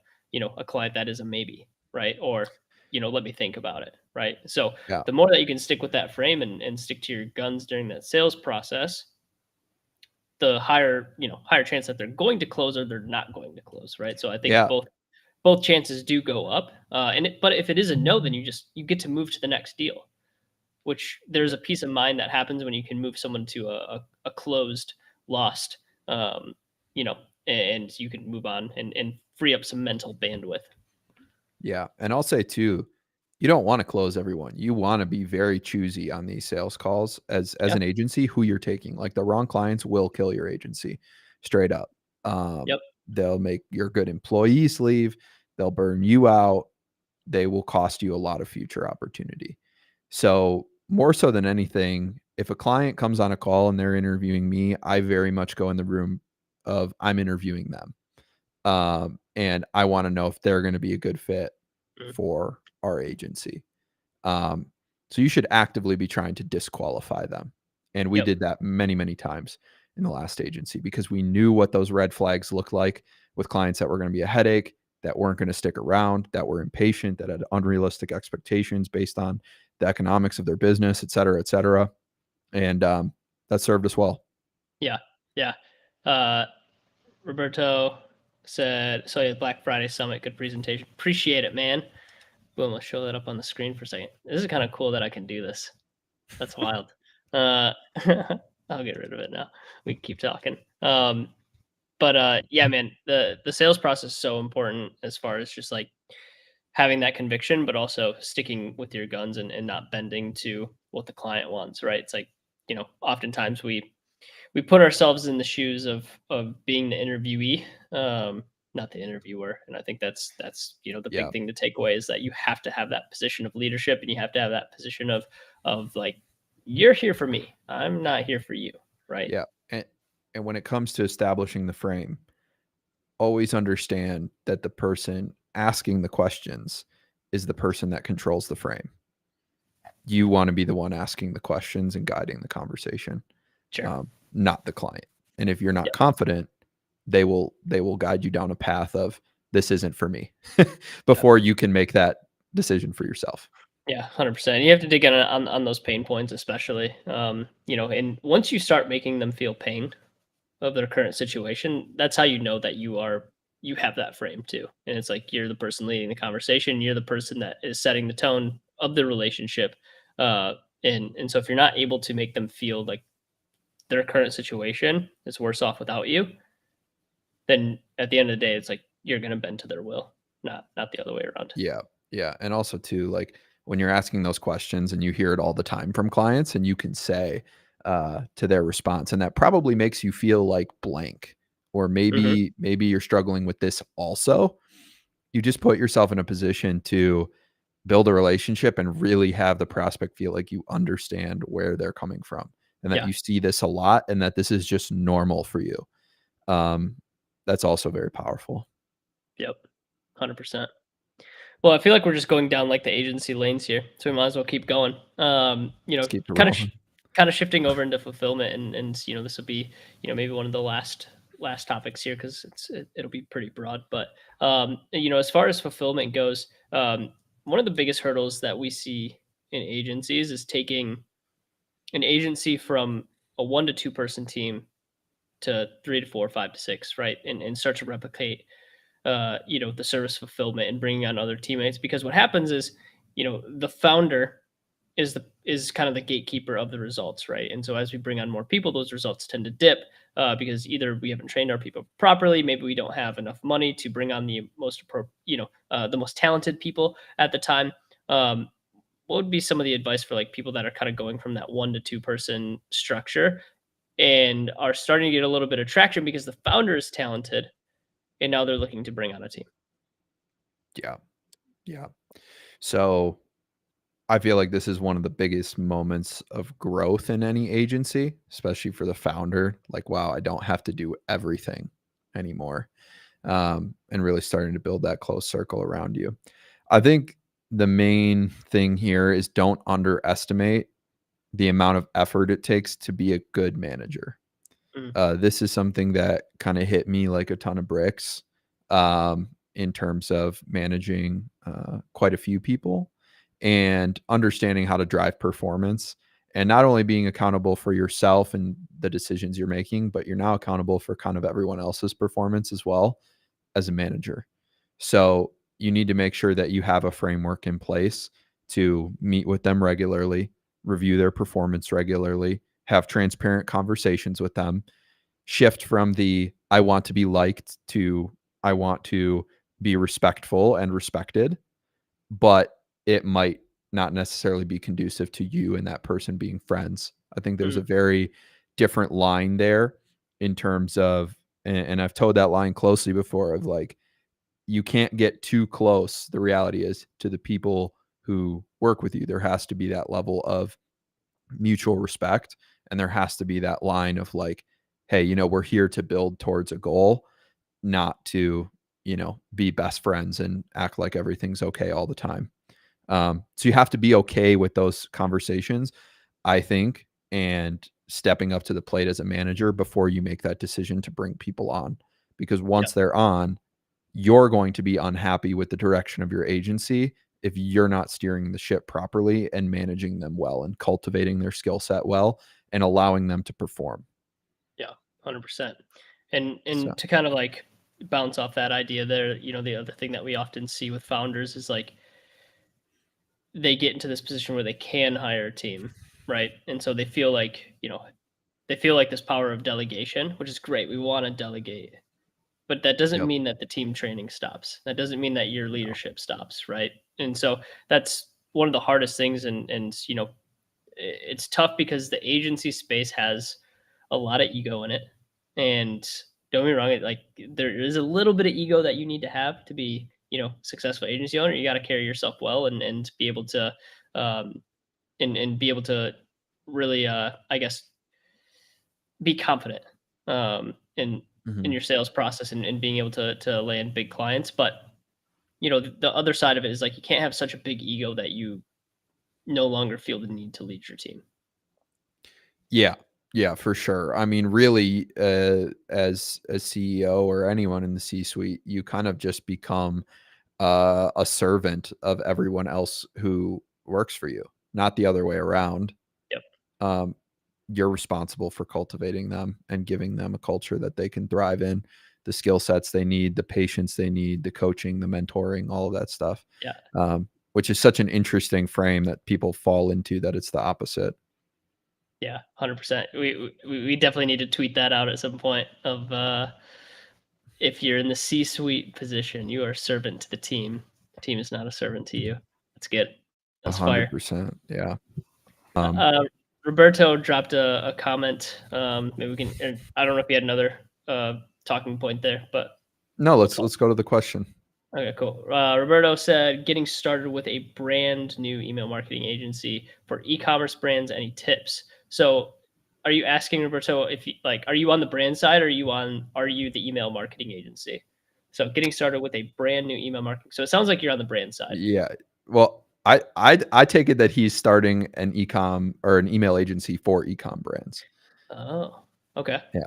[SPEAKER 1] client that is a maybe, right? Or, let me think about it, right? So
[SPEAKER 2] Yeah.
[SPEAKER 1] the more that you can stick with that frame and stick to your guns during that sales process, the higher chance that they're going to close or they're not going to close, right? So I think
[SPEAKER 2] Yeah.
[SPEAKER 1] both chances do go up. But if it is a no, then you get to move to the next deal, which there's a peace of mind that happens when you can move someone to a closed, lost, um, you know, and you can move on and free up some mental bandwidth.
[SPEAKER 2] Yeah. And I'll say too, you don't want to close everyone. You want to be very choosy on these sales calls as
[SPEAKER 1] Yeah.
[SPEAKER 2] an agency who you're taking. Like, the wrong clients will kill your agency straight up.
[SPEAKER 1] Yep.
[SPEAKER 2] They'll make your good employees leave. They'll burn you out. They will cost you a lot of future opportunity. So, more so than anything, if a client comes on a call and they're interviewing me, I very much go in the room of, I'm interviewing them. And I want to know if they're going to be a good fit
[SPEAKER 1] Mhm.
[SPEAKER 2] for our agency. Um, so you should actively be trying to disqualify them. And we
[SPEAKER 1] Yep.
[SPEAKER 2] did that many, many times in the last agency, because we knew what those red flags looked like with clients that were going to be a headache, that weren't going to stick around, that were impatient, that had unrealistic expectations based on the economics of their business, et cetera, et cetera. And that served us well.
[SPEAKER 1] Yeah. Yeah. Uh, Roberto said, so yeah, Black Friday Summit, good presentation. Appreciate it, man. Boom, let's show that up on the screen for a second. This is kind of cool that I can do this. That's wild. Uh, I'll get rid of it now. We can keep talking. But yeah, man, the sales process is so important as far as just like having that conviction, but also sticking with your guns and not bending to what the client wants, right? It's like, oftentimes we put ourselves in the shoes of being the interviewee, not the interviewer. And I think that's the big
[SPEAKER 2] Yeah.
[SPEAKER 1] thing to take away is that you have to have that position of leadership and you have to have that position of like, you're here for me. I'm not here for you, right?
[SPEAKER 2] Yeah. And when it comes to establishing the frame, always understand that the person asking the questions is the person that controls the frame. You want to be the one asking the questions and guiding the conversation,
[SPEAKER 1] Sure.
[SPEAKER 2] not the client. And if you're not
[SPEAKER 1] Yeah.
[SPEAKER 2] confident, they will guide you down a path of, this isn't for me,
[SPEAKER 1] Yeah.
[SPEAKER 2] before you can make that decision for yourself.
[SPEAKER 1] Yeah, 100%. You have to dig in on those pain points, especially. And once you start making them feel pain, of their current situation, that's how you know that you have that frame too. And it's like you're the person leading the conversation, you're the person that is setting the tone of the relationship. Uh, and so if you're not able to make them feel like their current situation is worse off without you, then at the end of the day, it's like you're gonna bend to their will, not the other way around.
[SPEAKER 2] Yeah. Yeah. And also too, like when you're asking those questions and you hear it all the time from clients and you can say to their response, and that probably makes you feel like blank, or
[SPEAKER 1] Hmm.
[SPEAKER 2] maybe you're struggling with this also. You just put yourself in a position to build a relationship and really have the prospect feel like you understand where they're coming from and that
[SPEAKER 1] Yeah.
[SPEAKER 2] you see this a lot and that this is just normal for you. Um, that's also very powerful.
[SPEAKER 1] Yep. 100%. Well, I feel like we're just going down like the agency lanes here, so we might as well keep going.
[SPEAKER 2] Let's keep it
[SPEAKER 1] Kind of
[SPEAKER 2] rolling.
[SPEAKER 1] kind of shifting over into fulfillment, and this will be maybe one of the last topics here because it'll be pretty broad. But as far as fulfillment goes, one of the biggest hurdles that we see in agencies is taking an agency from a 1 to 2 person team to 3 to 4, 5 to 6, right, and start to replicate the service fulfillment and bringing on other teammates. Because what happens is, the founder is kind of the gatekeeper of the results, right? And so as we bring on more people, those results tend to dip because either we haven't trained our people properly, maybe we don't have enough money to bring on the most talented people at the time. Um, what would be some of the advice for like people that are kind of going from that 1 to 2 person structure and are starting to get a little bit of traction because the founder is talented and now they're looking to bring on a team?
[SPEAKER 2] Yeah. Yeah. So I feel like this is one of the biggest moments of growth in any agency, especially for the founder. Like, wow, I don't have to do everything anymore. And really starting to build that close circle around you. I think the main thing here is don't underestimate the amount of effort it takes to be a good manager.
[SPEAKER 1] Mm,
[SPEAKER 2] This is something that kind of hit me like a ton of bricks in terms of managing quite a few people and understanding how to drive performance and not only being accountable for yourself and the decisions you're making, but you're now accountable for kind of everyone else's performance as well as a manager. So you need to make sure that you have a framework in place to meet with them regularly, review their performance regularly, have transparent conversations with them, shift from the I want to be liked to I want to be respectful and respected, but it might not necessarily be conducive to you and that person being friends. I think there's
[SPEAKER 1] mm,
[SPEAKER 2] a very different line there in terms of, and I've toed that line closely before of like, you can't get too close. The reality is to the people who work with you, there has to be that level of mutual respect. And there has to be that line of like, hey, we're here to build towards a goal, not to, be best friends and act like everything's okay all the time. So you have to be okay with those conversations, I think, and stepping up to the plate as a manager before you make that decision to bring people on. Because
[SPEAKER 1] yeah,
[SPEAKER 2] once they're on, you're going to be unhappy with the direction of your agency if you're not steering the ship properly and managing them well and cultivating their skill set well and allowing them to perform.
[SPEAKER 1] yeah, 100%. And
[SPEAKER 2] So,
[SPEAKER 1] to kind of like bounce off that idea there, the other thing that we often see with founders is like they get into this position where they can hire a team, right? And so they feel like this power of delegation, which is great. We want to delegate, but that doesn't
[SPEAKER 2] yep.
[SPEAKER 1] mean that the team training stops. That doesn't mean that your
[SPEAKER 2] No.
[SPEAKER 1] leadership stops, right? And so that's one of the hardest things. And it's tough because the agency space has a lot of ego in it. And don't get me wrong, like there is a little bit of ego that you need to have to be, successful agency owner. You got to carry yourself well and be able to um and be able to really I guess be confident in
[SPEAKER 2] Mhm.
[SPEAKER 1] your sales process and being able to land big clients. But the other side of it is like you can't have such a big ego that you no longer feel the need to lead your team.
[SPEAKER 2] Yeah. Yeah, for sure. I mean, really, as a CEO or anyone in the C-suite, you kind of just become a servant of everyone else who works for you, not the other way around.
[SPEAKER 1] Yep.
[SPEAKER 2] Um, you're responsible for cultivating them and giving them a culture that they can thrive in, the skill sets they need, the patience they need, the coaching, the mentoring, all of that stuff.
[SPEAKER 1] Yeah.
[SPEAKER 2] Which is such an interesting frame that people fall into, that it's the opposite.
[SPEAKER 1] Yeah, 100%. We definitely need to tweet that out at some point of if you're in the C-suite position, you are a servant to the team. The team is not a servant to you. That's good. That's fire.
[SPEAKER 2] 100%. Yeah.
[SPEAKER 1] Roberto dropped a comment. Maybe we can. I don't know if he had another talking point there, but
[SPEAKER 2] No,
[SPEAKER 1] we'll
[SPEAKER 2] let's
[SPEAKER 1] talk.
[SPEAKER 2] go to the question.
[SPEAKER 1] Okay, cool. Roberto said, getting started with a brand new email marketing agency for e-commerce brands. Any tips? So, are you asking Roberto if you, like, are you on the brand side, or are you the email marketing agency? So, getting started with a brand new email marketing. So it sounds like you're on the brand side.
[SPEAKER 2] Yeah. Well, I take it that he's starting an ecom or an email agency for ecom brands.
[SPEAKER 1] Oh, okay.
[SPEAKER 2] Yeah.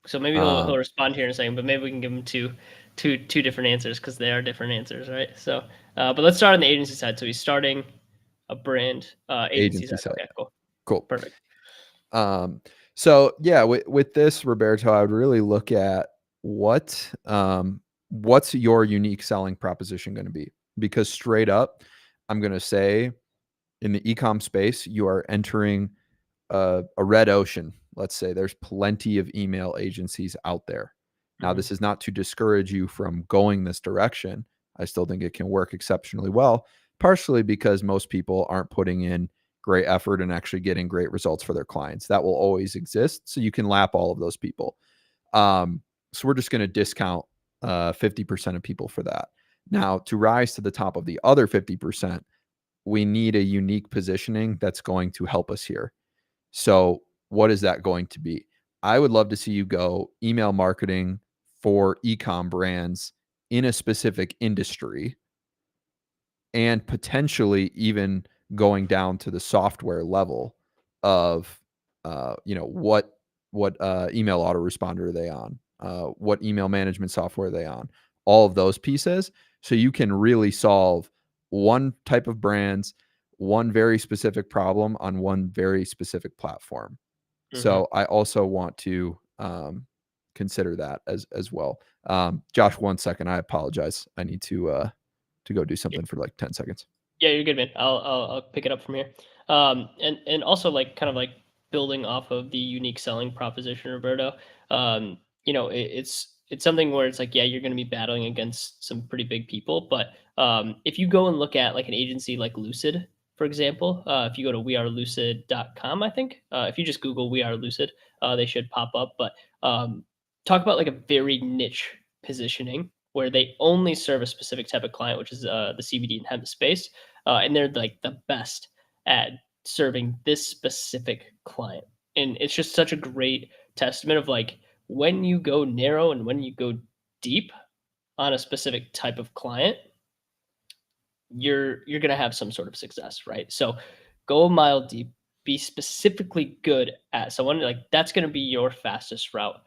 [SPEAKER 1] So maybe he'll respond here in a second, but maybe we can give him two different answers because they are different answers, right? So, but let's start on the agency side. So he's starting a brand agency
[SPEAKER 2] Agency
[SPEAKER 1] side.
[SPEAKER 2] side.
[SPEAKER 1] Okay, cool,
[SPEAKER 2] Cool.
[SPEAKER 1] perfect.
[SPEAKER 2] So yeah, with this, Roberto, I would really look at what's your unique selling proposition going to be? Because straight up, I'm going to say in the ecom space, you are entering a red ocean. Let's say there's plenty of email agencies out there. Now,
[SPEAKER 1] Mhm.
[SPEAKER 2] this is not to discourage you from going this direction. I still think it can work exceptionally well, partially because most people aren't putting in great effort and actually getting great results for their clients. That will always exist. So you can lap all of those people. So we're just going to discount 50% of people for that. Now, to rise to the top of the other 50%, we need a unique positioning that's going to help us here. So, what is that going to be? I would love to see you go email marketing for ecom brands in a specific industry, and potentially even going down to the software level of what email autoresponder are they on, what email management software are they on, all of those pieces, so you can really solve one type of brands, one very specific problem on one very specific platform.
[SPEAKER 1] Mhm.
[SPEAKER 2] So I also want to consider that as well. Josh, 1 second, I apologize, I need to go do something for like 10 seconds.
[SPEAKER 1] Yeah, you're good, man. I'll pick it up from here. And also like kind of like building off of the unique selling proposition, Roberto. It's something where it's like, yeah, you're going to be battling against some pretty big people, but if you go and look at like an agency like Lucid, for example, if you go to wearelucid.com, I think if you just Google We Are Lucid, they should pop up. But talk about like a very niche positioning where they only serve a specific type of client, which is the CBD and hemp space, and they're like the best at serving this specific client. And it's just such a great testament of like when you go narrow and when you go deep on a specific type of client, you're going to have some sort of success, right? So go a mile deep, be specifically good at someone, like that's going to be your fastest route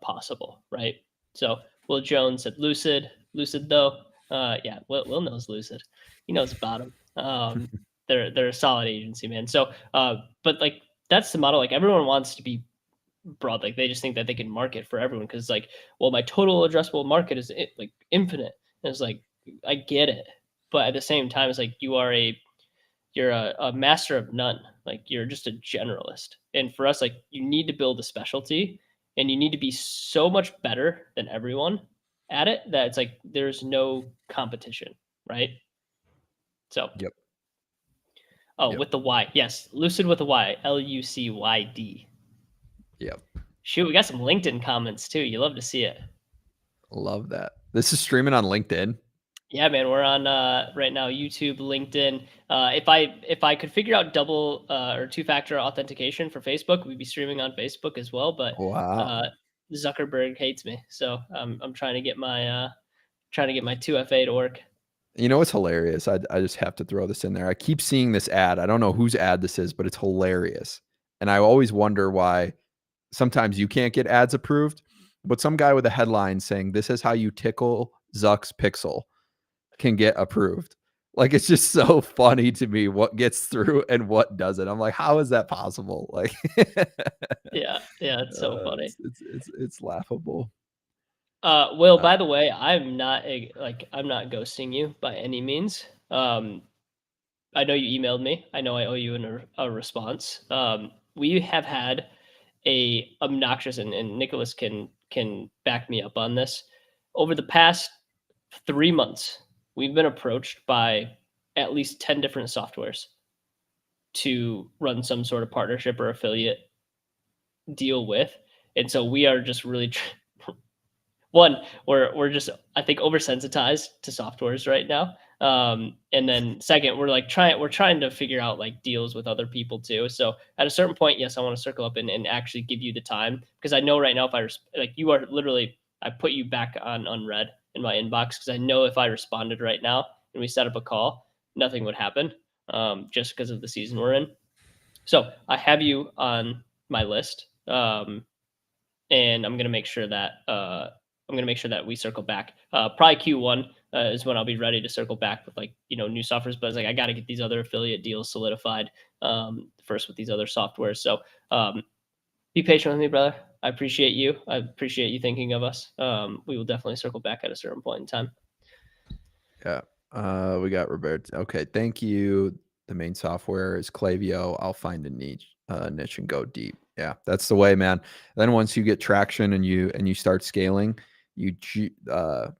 [SPEAKER 1] possible, right? So Will Jones said Lucid though, yeah, Will knows Lucid, he knows about them. They're a solid agency, man. So but like that's the model, like everyone wants to be broad, like they just think that they can market for everyone because like, well, my total addressable market is like infinite, and it's like I get it, but at the same time it's like you're a master of none, like you're just a generalist. And for us, like you need to build a specialty and you need to be so much better than everyone at it that it's like there's no competition, right? So
[SPEAKER 2] Yep.
[SPEAKER 1] oh,
[SPEAKER 2] Yep.
[SPEAKER 1] with the Y, yes, Lucid with a Y, Lucyd.
[SPEAKER 2] Yep.
[SPEAKER 1] Shoot, we got some LinkedIn comments too, you love to see it.
[SPEAKER 2] Love that. This is streaming on LinkedIn.
[SPEAKER 1] Yeah, man, we're on right now YouTube, LinkedIn. If I could figure out double or two-factor authentication for Facebook, we'd be streaming on Facebook as well. But
[SPEAKER 2] Wow.
[SPEAKER 1] Zuckerberg hates me, so I'm trying to get my 2FA to work.
[SPEAKER 2] You know what's hilarious? I just have to throw this in there. I keep seeing this ad. I don't know whose ad this is, but it's hilarious. And I always wonder why sometimes you can't get ads approved, but some guy with a headline saying this is how you tickle Zuck's pixel can get approved. Like, it's just so funny to me what gets through and what doesn't. I'm like, how is that possible? Like,
[SPEAKER 1] Yeah, it's so funny.
[SPEAKER 2] it's laughable.
[SPEAKER 1] Will,
[SPEAKER 2] Uh,
[SPEAKER 1] by the way, I'm not ghosting you by any means. I know you emailed me. I know I owe you a response. We have had a obnoxious, and Nicholas can back me up on this. Over the past 3 months, we've been approached by at least 10 different softwares to run some sort of partnership or affiliate deal with. And so we are just really one, we're just, I think, oversensitized to softwares right now. And then second, we're trying to figure out like deals with other people too. So at a certain point, yes, I want to circle up and actually give you the time, because I know right now if like you are literally, I put you back on unread in my inbox because I know if I responded right now and we set up a call, nothing would happen, just because of the season we're in. So I have you on my list. And I'm gonna make sure that we circle back. Probably Q1 is when I'll be ready to circle back with like new softwares. But it's like I got to get these other affiliate deals solidified first with these other softwares. So be patient with me, brother. I appreciate you. I appreciate you thinking of us. We will definitely circle back at a certain point in time.
[SPEAKER 2] yeah. We got Roberto. Okay, thank you. The main software is Klaviyo. I'll find a niche and go deep. Yeah, that's the way, man. Then once you get traction and you start scaling, you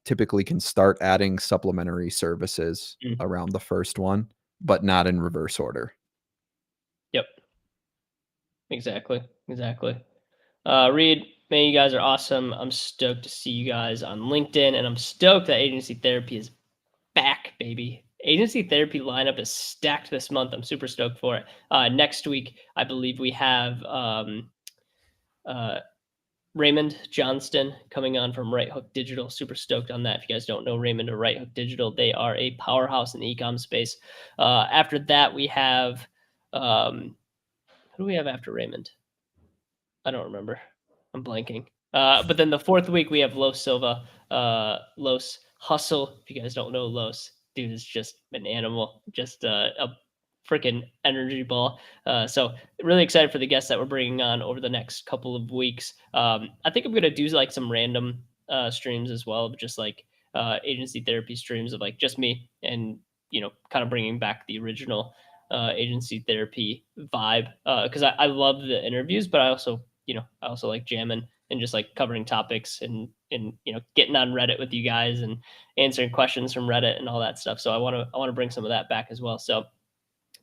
[SPEAKER 2] typically can start adding supplementary services
[SPEAKER 1] Mm.
[SPEAKER 2] around the first one, but not in reverse order.
[SPEAKER 1] Yep. Exactly. Reed, man, you guys are awesome. I'm stoked to see you guys on LinkedIn, and I'm stoked that agency therapy is back, baby. Agency therapy lineup is stacked this month. I'm super stoked for it. Next week, I believe we have uh, Raymond Johnston coming on from Right Hook Digital. Super stoked on that. If you guys don't know Raymond or Right Hook Digital, they are a powerhouse in the e-com space. After that, we have who do we have after Raymond? I don't remember. I'm blanking. But then the fourth week we have Los Silva, Los Hustle. If you guys don't know Los, dude is just an animal, just a freaking energy ball. So really excited for the guests that we're bringing on over the next couple of weeks. I think I'm gonna do like some random streams as well, just like agency therapy streams of like just me and kind of bringing back the original agency therapy vibe, because I love the interviews, but I also like jamming and just like covering topics and getting on Reddit with you guys and answering questions from Reddit and all that stuff. So I want to bring some of that back as well. So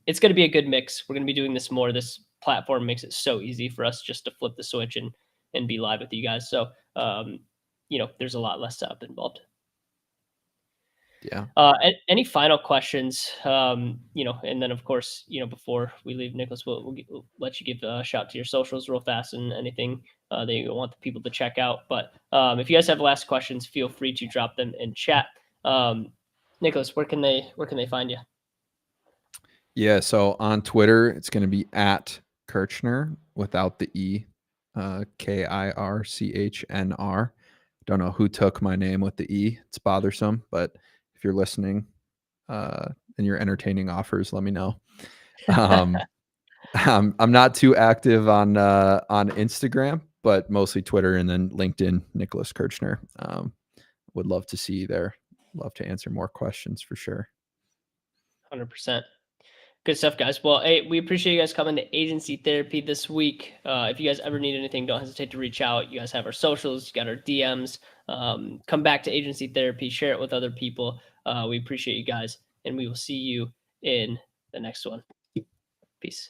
[SPEAKER 1] it's going to be a good mix. We're going to be doing this more. This platform makes it so easy for us just to flip the switch and be live with you guys. So there's a lot less setup involved.
[SPEAKER 2] Yeah.
[SPEAKER 1] Any final questions? And then of course, before we leave, Nicholas, we'll let you give a shout to your socials real fast and anything that you want the people to check out. But if you guys have last questions, feel free to drop them in chat. Nicholas, where can they find you?
[SPEAKER 2] Yeah, so on Twitter, it's going to be at Kirchner without the E, Kirchnr. Don't know who took my name with the E. It's bothersome, but if you're listening and you're entertaining offers, let me know. I'm not too active on Instagram, but mostly Twitter and then LinkedIn, Nicholas Kirchner. Would love to see you there. Love to answer more questions for sure.
[SPEAKER 1] 100%. Good stuff, guys. Well, hey, we appreciate you guys coming to Agency Therapy this week. If you guys ever need anything, don't hesitate to reach out. You guys have our socials, you got our DMs. Come back to Agency Therapy, share it with other people. We appreciate you guys, and we will see you in the next one. Peace.